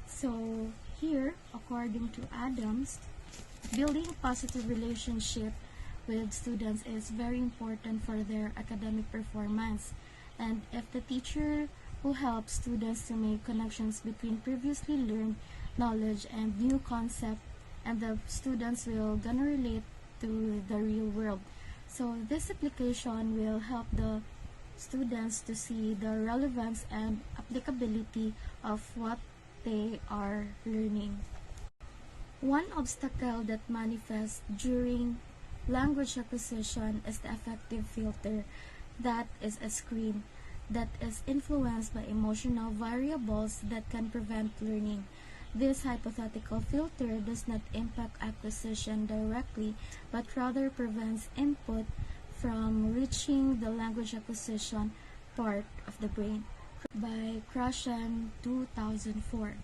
So here, according to Adams, building positive relationship with students is very important for their academic performance. And if the teacher who helps students to make connections between previously learned knowledge and new concept, and the students will gonna relate to the real world. So this application will help the students to see the relevance and applicability of what they are learning. One obstacle that manifests during language acquisition is the affective filter, that is a screen that is influenced by emotional variables that can prevent learning. This hypothetical filter does not impact acquisition directly, but rather prevents input from reaching the language acquisition part of the brain. By Krashen, 2004.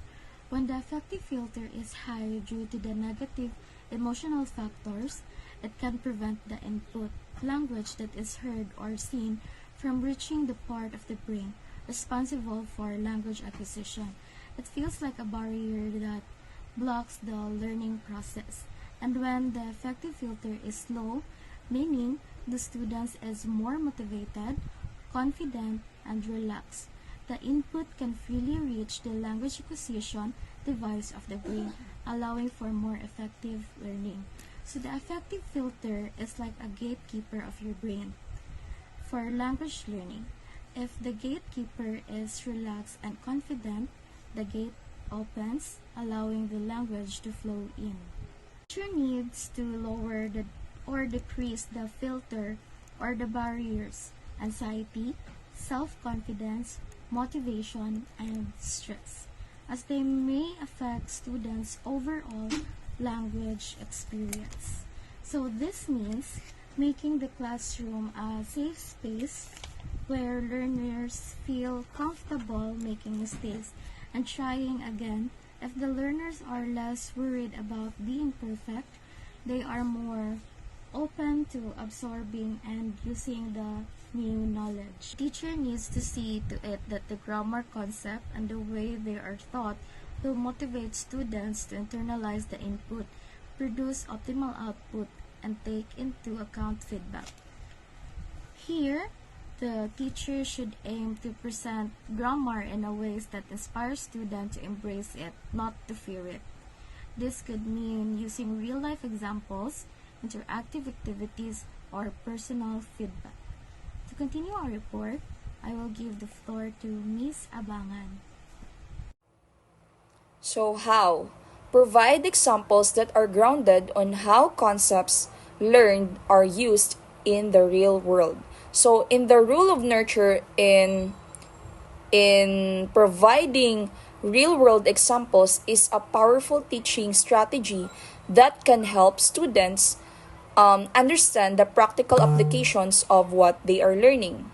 When the affective filter is high due to the negative emotional factors, it can prevent the input language that is heard or seen from reaching the part of the brain responsible for language acquisition. It feels like a barrier that blocks the learning process. And when the affective filter is low, meaning the student is more motivated, confident, and relaxed. The input can freely reach the language acquisition device of the brain, allowing for more effective learning. So the affective filter is like a gatekeeper of your brain for language learning. If the gatekeeper is relaxed and confident, the gate opens, allowing the language to flow in. Teacher needs to lower or decrease the filter or the barriers: anxiety, self-confidence, motivation, and stress, as they may affect students' overall language experience. So this means making the classroom a safe space where learners feel comfortable making mistakes and trying again. If the learners are less worried about being perfect, they are more open to absorbing and using the new knowledge. Teacher needs to see to it that the grammar concept and the way they are taught will motivate students to internalize the input, produce optimal output, and take into account feedback. Here, the teacher should aim to present grammar in a way that inspires students to embrace it, not to fear it. This could mean using real-life examples, interactive activities, or personal feedback. To continue our report, I will give the floor to Ms. Abangan. So how? Provide examples that are grounded on how concepts learned are used in the real world. So in the rule of nurture, in providing real world examples is a powerful teaching strategy that can help students understand the practical applications of what they are learning.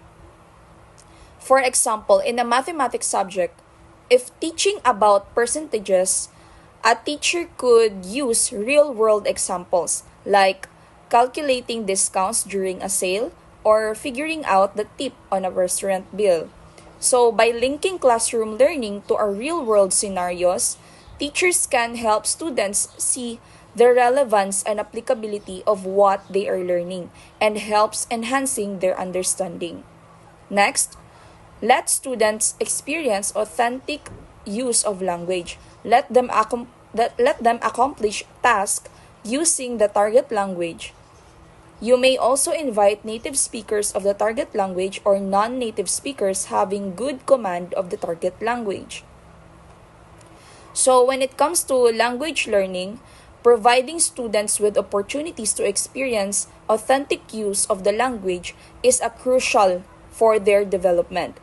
For example, in a mathematics subject, if teaching about percentages, a teacher could use real-world examples like calculating discounts during a sale or figuring out the tip on a restaurant bill. So by linking classroom learning to our real-world scenarios, teachers can help students see the relevance and applicability of what they are learning and helps enhancing their understanding. Next, let students experience authentic use of language. Let them accomplish tasks using the target language. You may also invite native speakers of the target language or non-native speakers having good command of the target language. So when it comes to language learning, providing students with opportunities to experience authentic use of the language is a crucial for their development.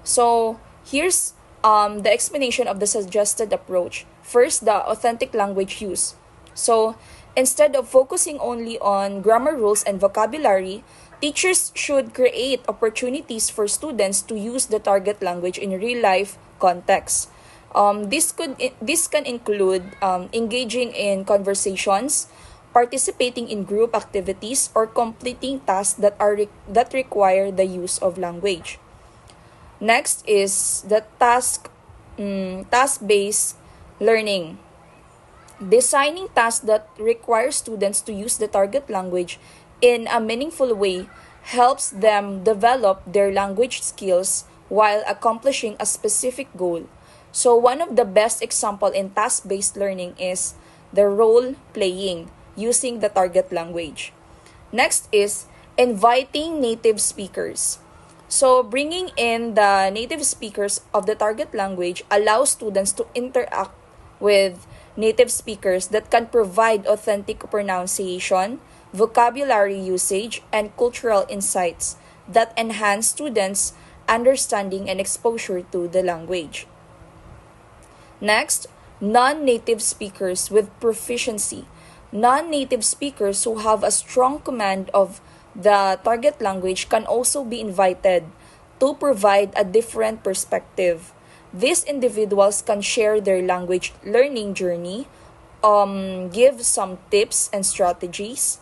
So here's the explanation of the suggested approach. First, the authentic language use. So instead of focusing only on grammar rules and vocabulary, teachers should create opportunities for students to use the target language in real-life contexts. This can include engaging in conversations, participating in group activities, or completing tasks that require the use of language. Next is the task-based learning. Designing tasks that require students to use the target language in a meaningful way helps them develop their language skills while accomplishing a specific goal. So one of the best example in task-based learning is the role playing using the target language. Next is inviting native speakers. So bringing in the native speakers of the target language allows students to interact with native speakers that can provide authentic pronunciation, vocabulary usage, and cultural insights that enhance students' understanding and exposure to the language. Next, non-native speakers with proficiency. Non-native speakers who have a strong command of the target language can also be invited to provide a different perspective. These individuals can share their language learning journey, give some tips and strategies,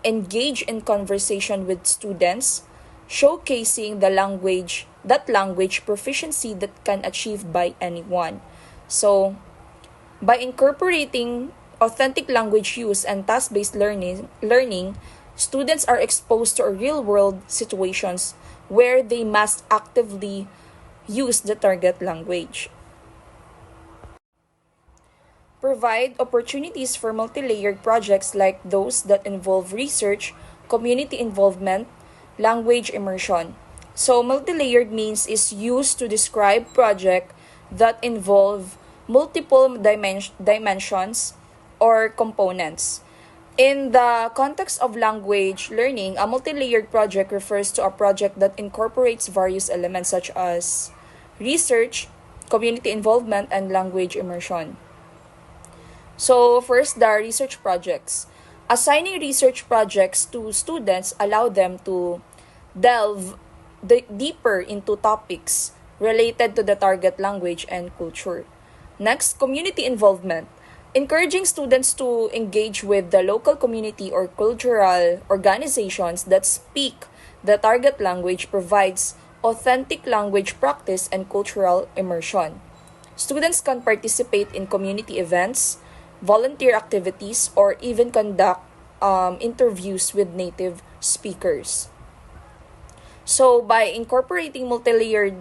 engage in conversation with students, showcasing that language proficiency that can achieve by anyone. So, by incorporating authentic language use and task-based learning, students are exposed to real-world situations where they must actively use the target language. Provide opportunities for multi-layered projects like those that involve research, community involvement, language immersion. So multi-layered means is used to describe projects that involve multiple dimensions or components. In the context of language learning, a multi-layered project refers to a project that incorporates various elements such as research, community involvement, and language immersion. So first, the research projects. Assigning research projects to students allow them to delve deeper into topics related to the target language and culture. Next, community involvement. Encouraging students to engage with the local community or cultural organizations that speak the target language provides authentic language practice and cultural immersion. Students can participate in community events, volunteer activities, or even conduct interviews with native speakers. So, by incorporating multi-layered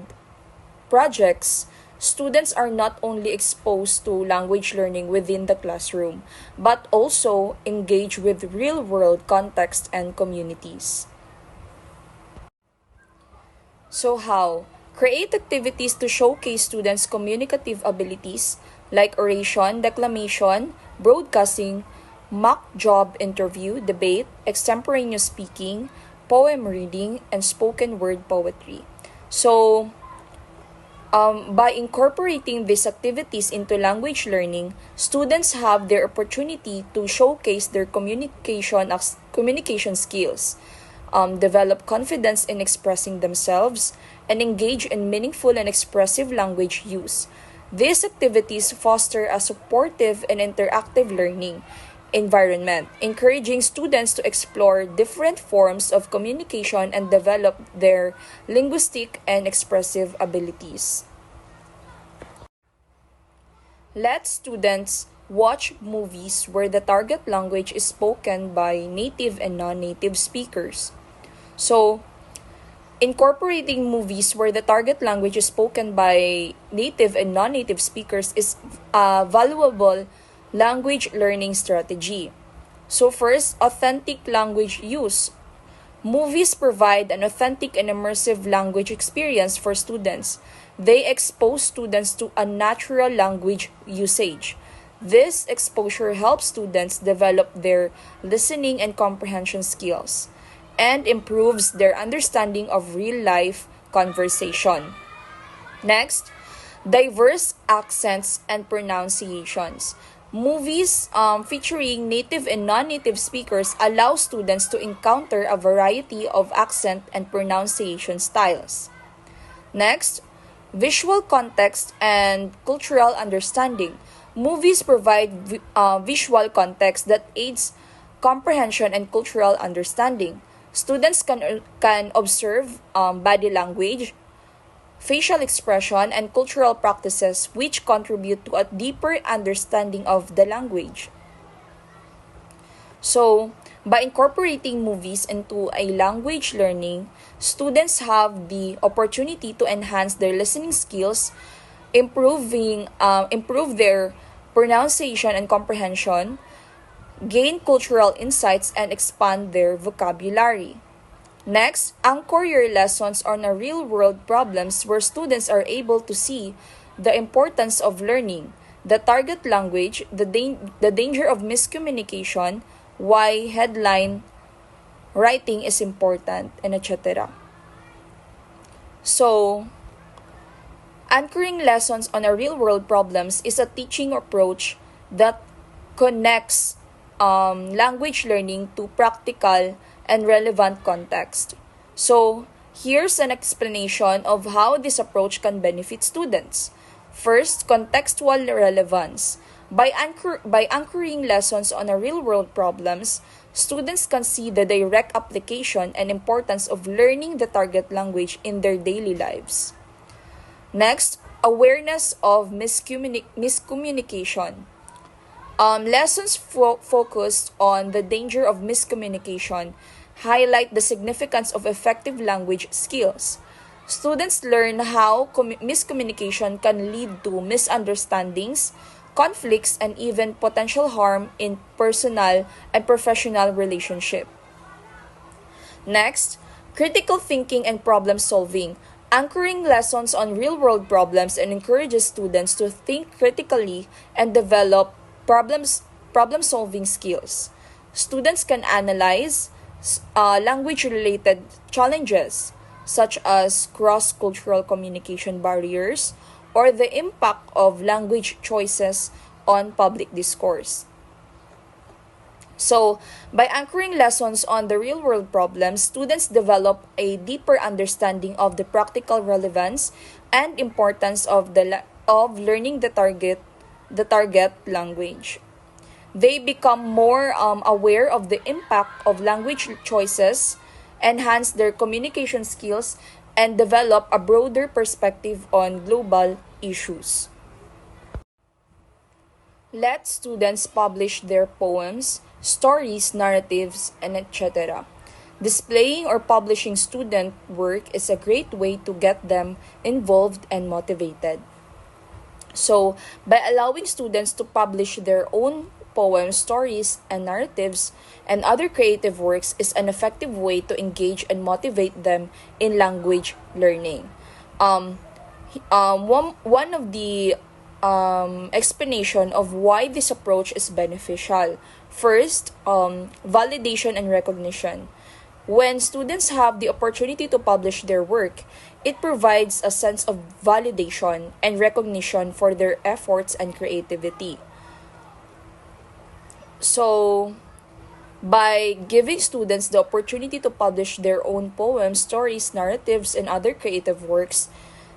projects, students are not only exposed to language learning within the classroom, but also engage with real-world context and communities. So how? Create activities to showcase students' communicative abilities like oration, declamation, broadcasting, mock job interview, debate, extemporaneous speaking, poem reading, and spoken word poetry. So, by incorporating these activities into language learning, students have their opportunity to showcase their communication skills, develop confidence in expressing themselves, and engage in meaningful and expressive language use. These activities foster a supportive and interactive learning environment, encouraging students to explore different forms of communication and develop their linguistic and expressive abilities. Let students watch movies where the target language is spoken by native and non-native speakers. So, incorporating movies where the target language is spoken by native and non-native speakers is a valuable language learning strategy. So first, authentic language use. Movies provide an authentic and immersive language experience for students. They expose students to a natural language usage. This exposure helps students develop their listening and comprehension skills and improves their understanding of real-life conversation. Next, diverse accents and pronunciations. Movies featuring native and non-native speakers allow students to encounter a variety of accent and pronunciation styles. Next, visual context and cultural understanding. Movies provide visual context that aids comprehension and cultural understanding. Students can observe body language, facial expression, and cultural practices which contribute to a deeper understanding of the language. So, by incorporating movies into a language learning, students have the opportunity to enhance their listening skills, improve their pronunciation and comprehension, gain cultural insights, and expand their vocabulary. Next, anchor your lessons on a real-world problems where students are able to see the importance of learning, the target language, the danger of miscommunication, why headline writing is important, and etc. So, anchoring lessons on a real-world problems is a teaching approach that connects language learning to practical and relevant context. So, here's an explanation of how this approach can benefit students. First, contextual relevance. By anchoring lessons on a real-world problems, students can see the direct application and importance of learning the target language in their daily lives. Next, awareness of miscommunication. Lessons focused on the danger of miscommunication highlight the significance of effective language skills. Students learn how miscommunication can lead to misunderstandings, conflicts, and even potential harm in personal and professional relationships. Next, critical thinking and problem solving. Anchoring lessons on real world problems and encourages students to think critically and develop problem solving skills. Students can analyze language related challenges such as cross cultural communication barriers or the impact of language choices on public discourse. So, by anchoring lessons on the real world problems, students develop a deeper understanding of the practical relevance and importance of of learning the target language. They become more aware of the impact of language choices, enhance their communication skills, and develop a broader perspective on global issues. Let students publish their poems, stories, narratives, and etc. Displaying or publishing student work is a great way to get them involved and motivated. So, by allowing students to publish their own poems, stories, and narratives, and other creative works is an effective way to engage and motivate them in language learning. Um, one of the explanation of why this approach is beneficial. First, validation and recognition. When students have the opportunity to publish their work, it provides a sense of validation and recognition for their efforts and creativity. So, by giving students the opportunity to publish their own poems, stories, narratives, and other creative works,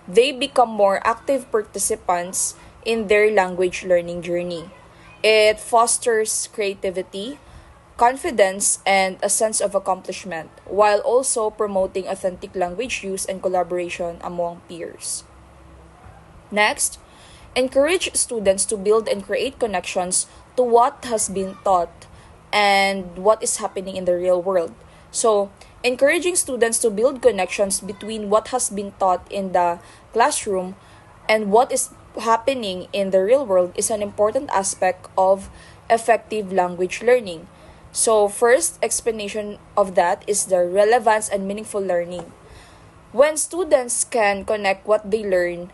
they become more active participants in their language learning journey. It fosters creativity, confidence, and a sense of accomplishment, while also promoting authentic language use and collaboration among peers. Next, encourage students to build and create connections to what has been taught and what is happening in the real world. So, encouraging students to build connections between what has been taught in the classroom and what is happening in the real world is an important aspect of effective language learning. So, first explanation of that is the relevance and meaningful learning. When students can connect what they learn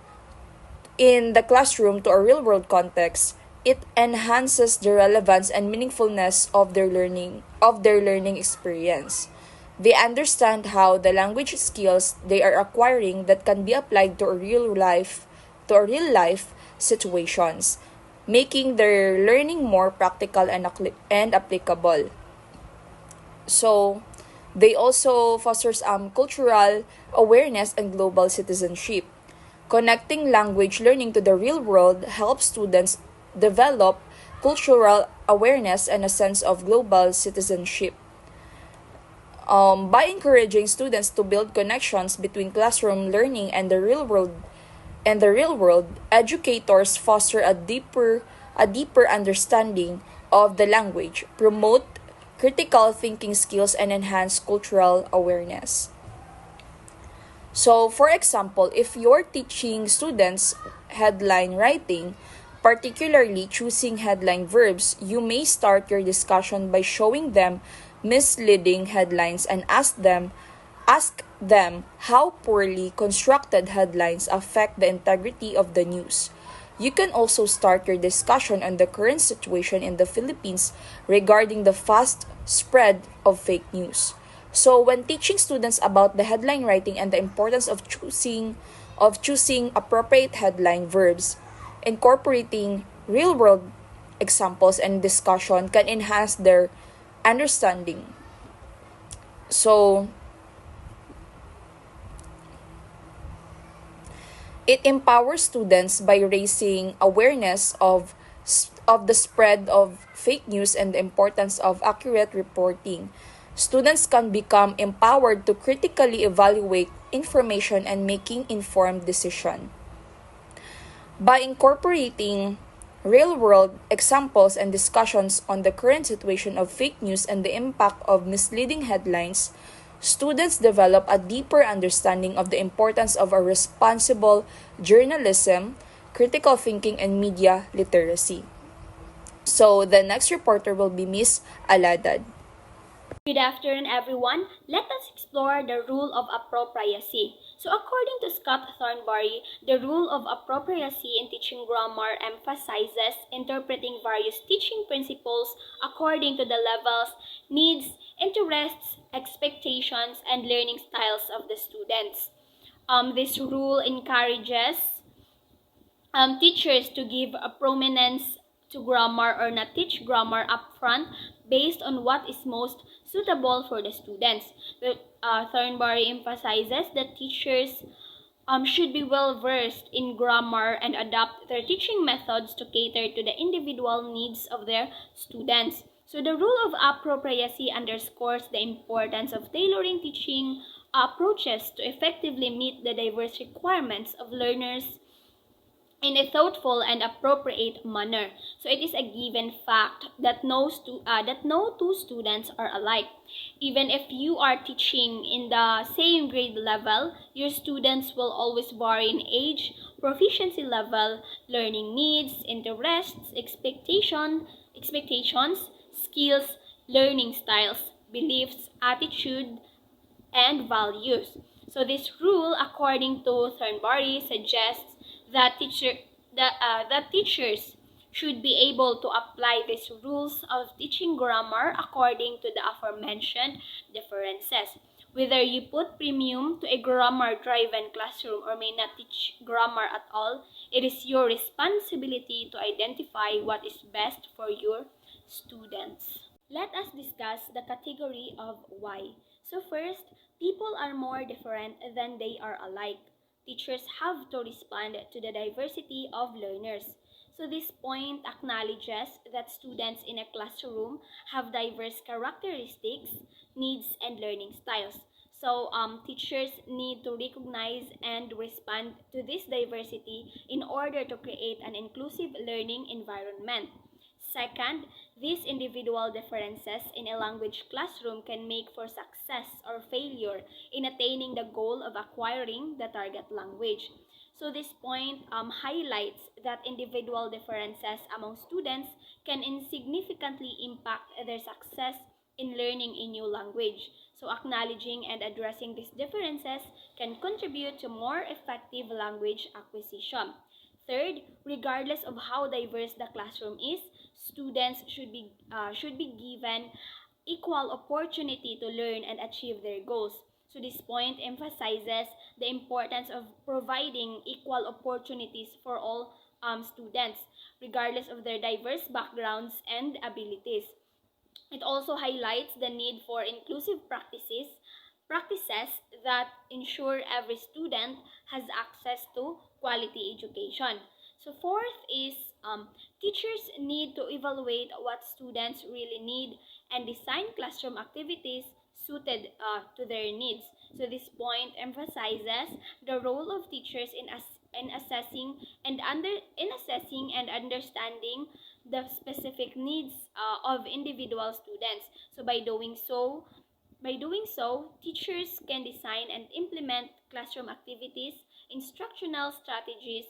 in the classroom to a real world context, it enhances the relevance and meaningfulness of their learning experience. They understand how the language skills they are acquiring that can be applied to real life situations, making their learning more practical and applicable. So, they also fosters cultural awareness and global citizenship. Connecting language learning to the real world helps students develop cultural awareness and a sense of global citizenship. By encouraging students to build connections between classroom learning and the real world, educators foster a deeper understanding of the language, promote critical thinking skills, and enhance cultural awareness. So, for example, if you're teaching students headline writing, particularly choosing headline verbs, you may start your discussion by showing them misleading headlines and ask them how poorly constructed headlines affect the integrity of the news. You can also start your discussion on the current situation in the Philippines regarding the fast spread of fake news. So, when teaching students about the headline writing and the importance of choosing appropriate headline verbs, incorporating real-world examples and discussion can enhance their understanding. So, it empowers students by raising awareness of the spread of fake news and the importance of accurate reporting. Students can become empowered to critically evaluate information and making informed decision. By incorporating real-world examples and discussions on the current situation of fake news and the impact of misleading headlines, students develop a deeper understanding of the importance of a responsible journalism, critical thinking, and media literacy. So the next reporter will be Miss Aladad. Good afternoon, everyone. Let us explore the rule of appropriacy. So according to Scott Thornbury, the rule of appropriacy in teaching grammar emphasizes interpreting various teaching principles according to the levels, needs, interests, expectations, and learning styles of the students. This rule encourages teachers to give a prominence to grammar or not teach grammar upfront based on what is most suitable for the students. Thornbury emphasizes that teachers should be well versed in grammar and adapt their teaching methods to cater to the individual needs of their students. So the rule of appropriacy underscores the importance of tailoring teaching approaches to effectively meet the diverse requirements of learners in a thoughtful and appropriate manner. So it is a given fact that no two students are alike. Even if you are teaching in the same grade level, your students will always vary in age, proficiency level, learning needs, interests, expectations, skills, learning styles, beliefs, attitude, and values. So this rule, according to Thornbury, suggests that teachers should be able to apply these rules of teaching grammar according to the aforementioned differences. Whether you put premium to a grammar-driven classroom or may not teach grammar at all, it is your responsibility to identify what is best for your students. Let us discuss the category of why. So first, people are more different than they are alike. Teachers have to respond to the diversity of learners. So this point acknowledges that students in a classroom have diverse characteristics, needs, and learning styles. So teachers need to recognize and respond to this diversity in order to create an inclusive learning environment. Second, these individual differences in a language classroom can make for success or failure in attaining the goal of acquiring the target language. So this point highlights that individual differences among students can insignificantly impact their success in learning a new language. So acknowledging and addressing these differences can contribute to more effective language acquisition. Third, regardless of how diverse the classroom is, students should be given equal opportunity to learn and achieve their goals. So this point emphasizes the importance of providing equal opportunities for all students, regardless of their diverse backgrounds and abilities. It also highlights the need for inclusive practices that ensure every student has access to quality education. So fourth is teachers need to evaluate what students really need and design classroom activities suited to their needs. So this point emphasizes the role of teachers in assessing and understanding the specific needs of individual students. So by doing so, teachers can design and implement classroom activities, instructional strategies,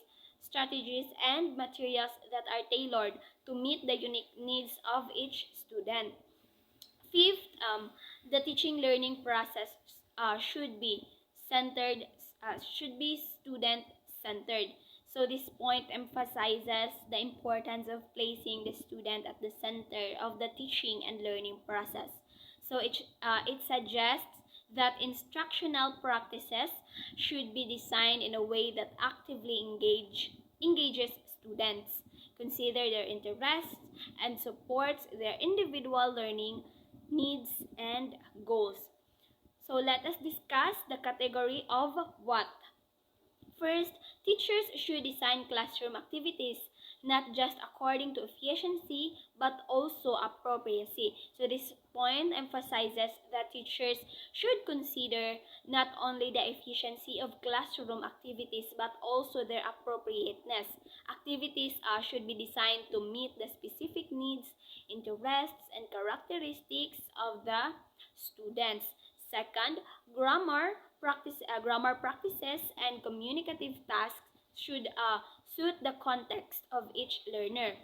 and materials that are tailored to meet the unique needs of each student. Fifth, the teaching learning process should be centered, should be student centered. So this point emphasizes the importance of placing the student at the center of the teaching and learning process. So it suggests that instructional practices should be designed in a way that actively engages students, consider their interests, and supports their individual learning needs and goals. So let us discuss the category of what. First, teachers should design classroom activities not just according to efficiency, but also appropriacy. So this point emphasizes that teachers should consider not only the efficiency of classroom activities, but also their appropriateness. Activities should be designed to meet the specific needs, interests, and characteristics of the students. Second, grammar practices and communicative tasks should suit the context of each learner.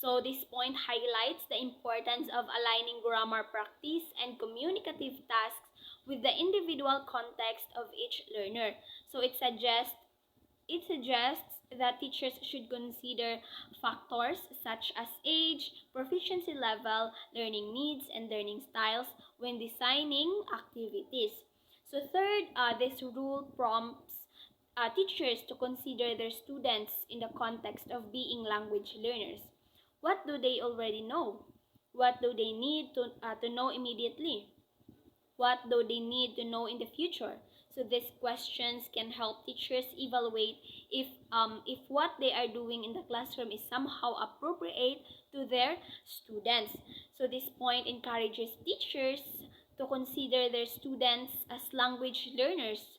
So this point highlights the importance of aligning grammar practice and communicative tasks with the individual context of each learner. So it suggests that teachers should consider factors such as age, proficiency level, learning needs, and learning styles when designing activities. So third, this rule prompts teachers to consider their students in the context of being language learners. What do they already know? What do they need to know immediately? What do they need to know in the future? So these questions can help teachers evaluate if what they are doing in the classroom is somehow appropriate to their students. So this point encourages teachers to consider their students as language learners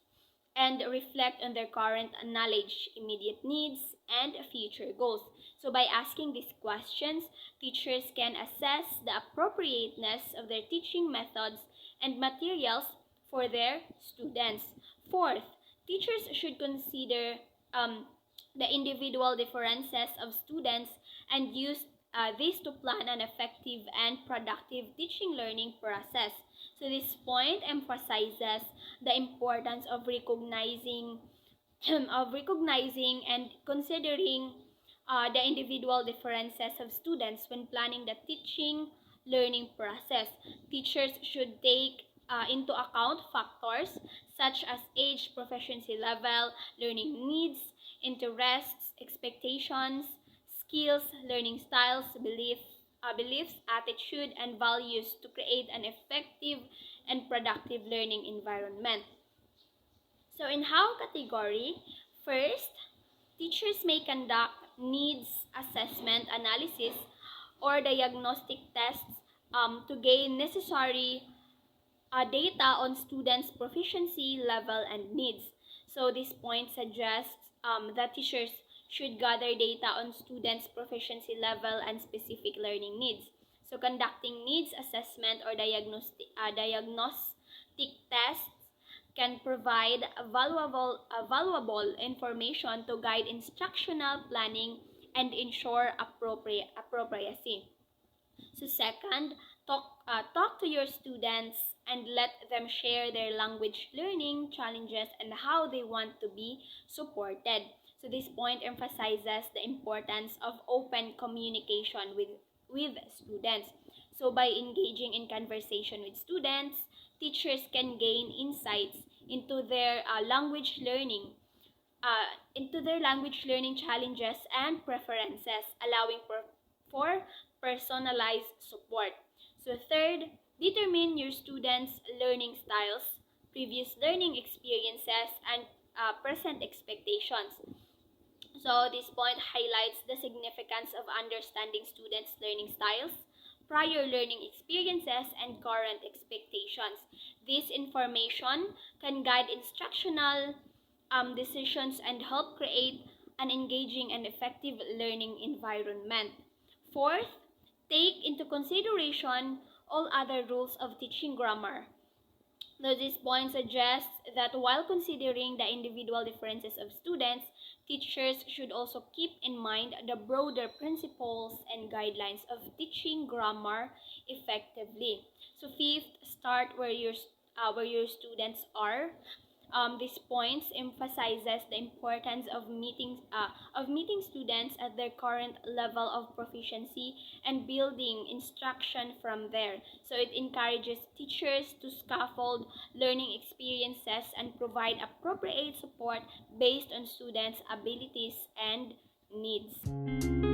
and reflect on their current knowledge, immediate needs, and future goals. So by asking these questions, teachers can assess the appropriateness of their teaching methods and materials for their students. Fourth, teachers should consider the individual differences of students and use this to plan an effective and productive teaching learning process. So this point emphasizes the importance of recognizing and considering the individual differences of students when planning the teaching learning process. Teachers should take into account factors such as age, proficiency level, learning needs, interests, expectations, skills, learning styles, beliefs, attitude, and values to create an effective and productive learning environment. So in how category, first, teachers may conduct needs assessment analysis or diagnostic tests to gain necessary data on students' proficiency level and needs. So this point suggests that teachers should gather data on students' proficiency level and specific learning needs. So conducting needs assessment or diagnostic tests can provide valuable information to guide instructional planning and ensure appropriacy. So second, talk to your students and let them share their language learning challenges and how they want to be supported. So this point emphasizes the importance of open communication with students. So by engaging in conversation with students, teachers can gain insights into their language learning challenges and preferences, allowing for personalized support. So third, determine your students' learning styles, previous learning experiences, and present expectations. So this point highlights the significance of understanding students' learning styles, prior learning experiences, and current expectations. This information can guide instructional decisions and help create an engaging and effective learning environment. Fourth, take into consideration all other rules of teaching grammar. Now, this point suggests that while considering the individual differences of students, teachers should also keep in mind the broader principles and guidelines of teaching grammar effectively. So fifth, start where your students are. This point emphasizes the importance of meeting students at their current level of proficiency and building instruction from there. So it encourages teachers to scaffold learning experiences and provide appropriate support based on students' abilities and needs.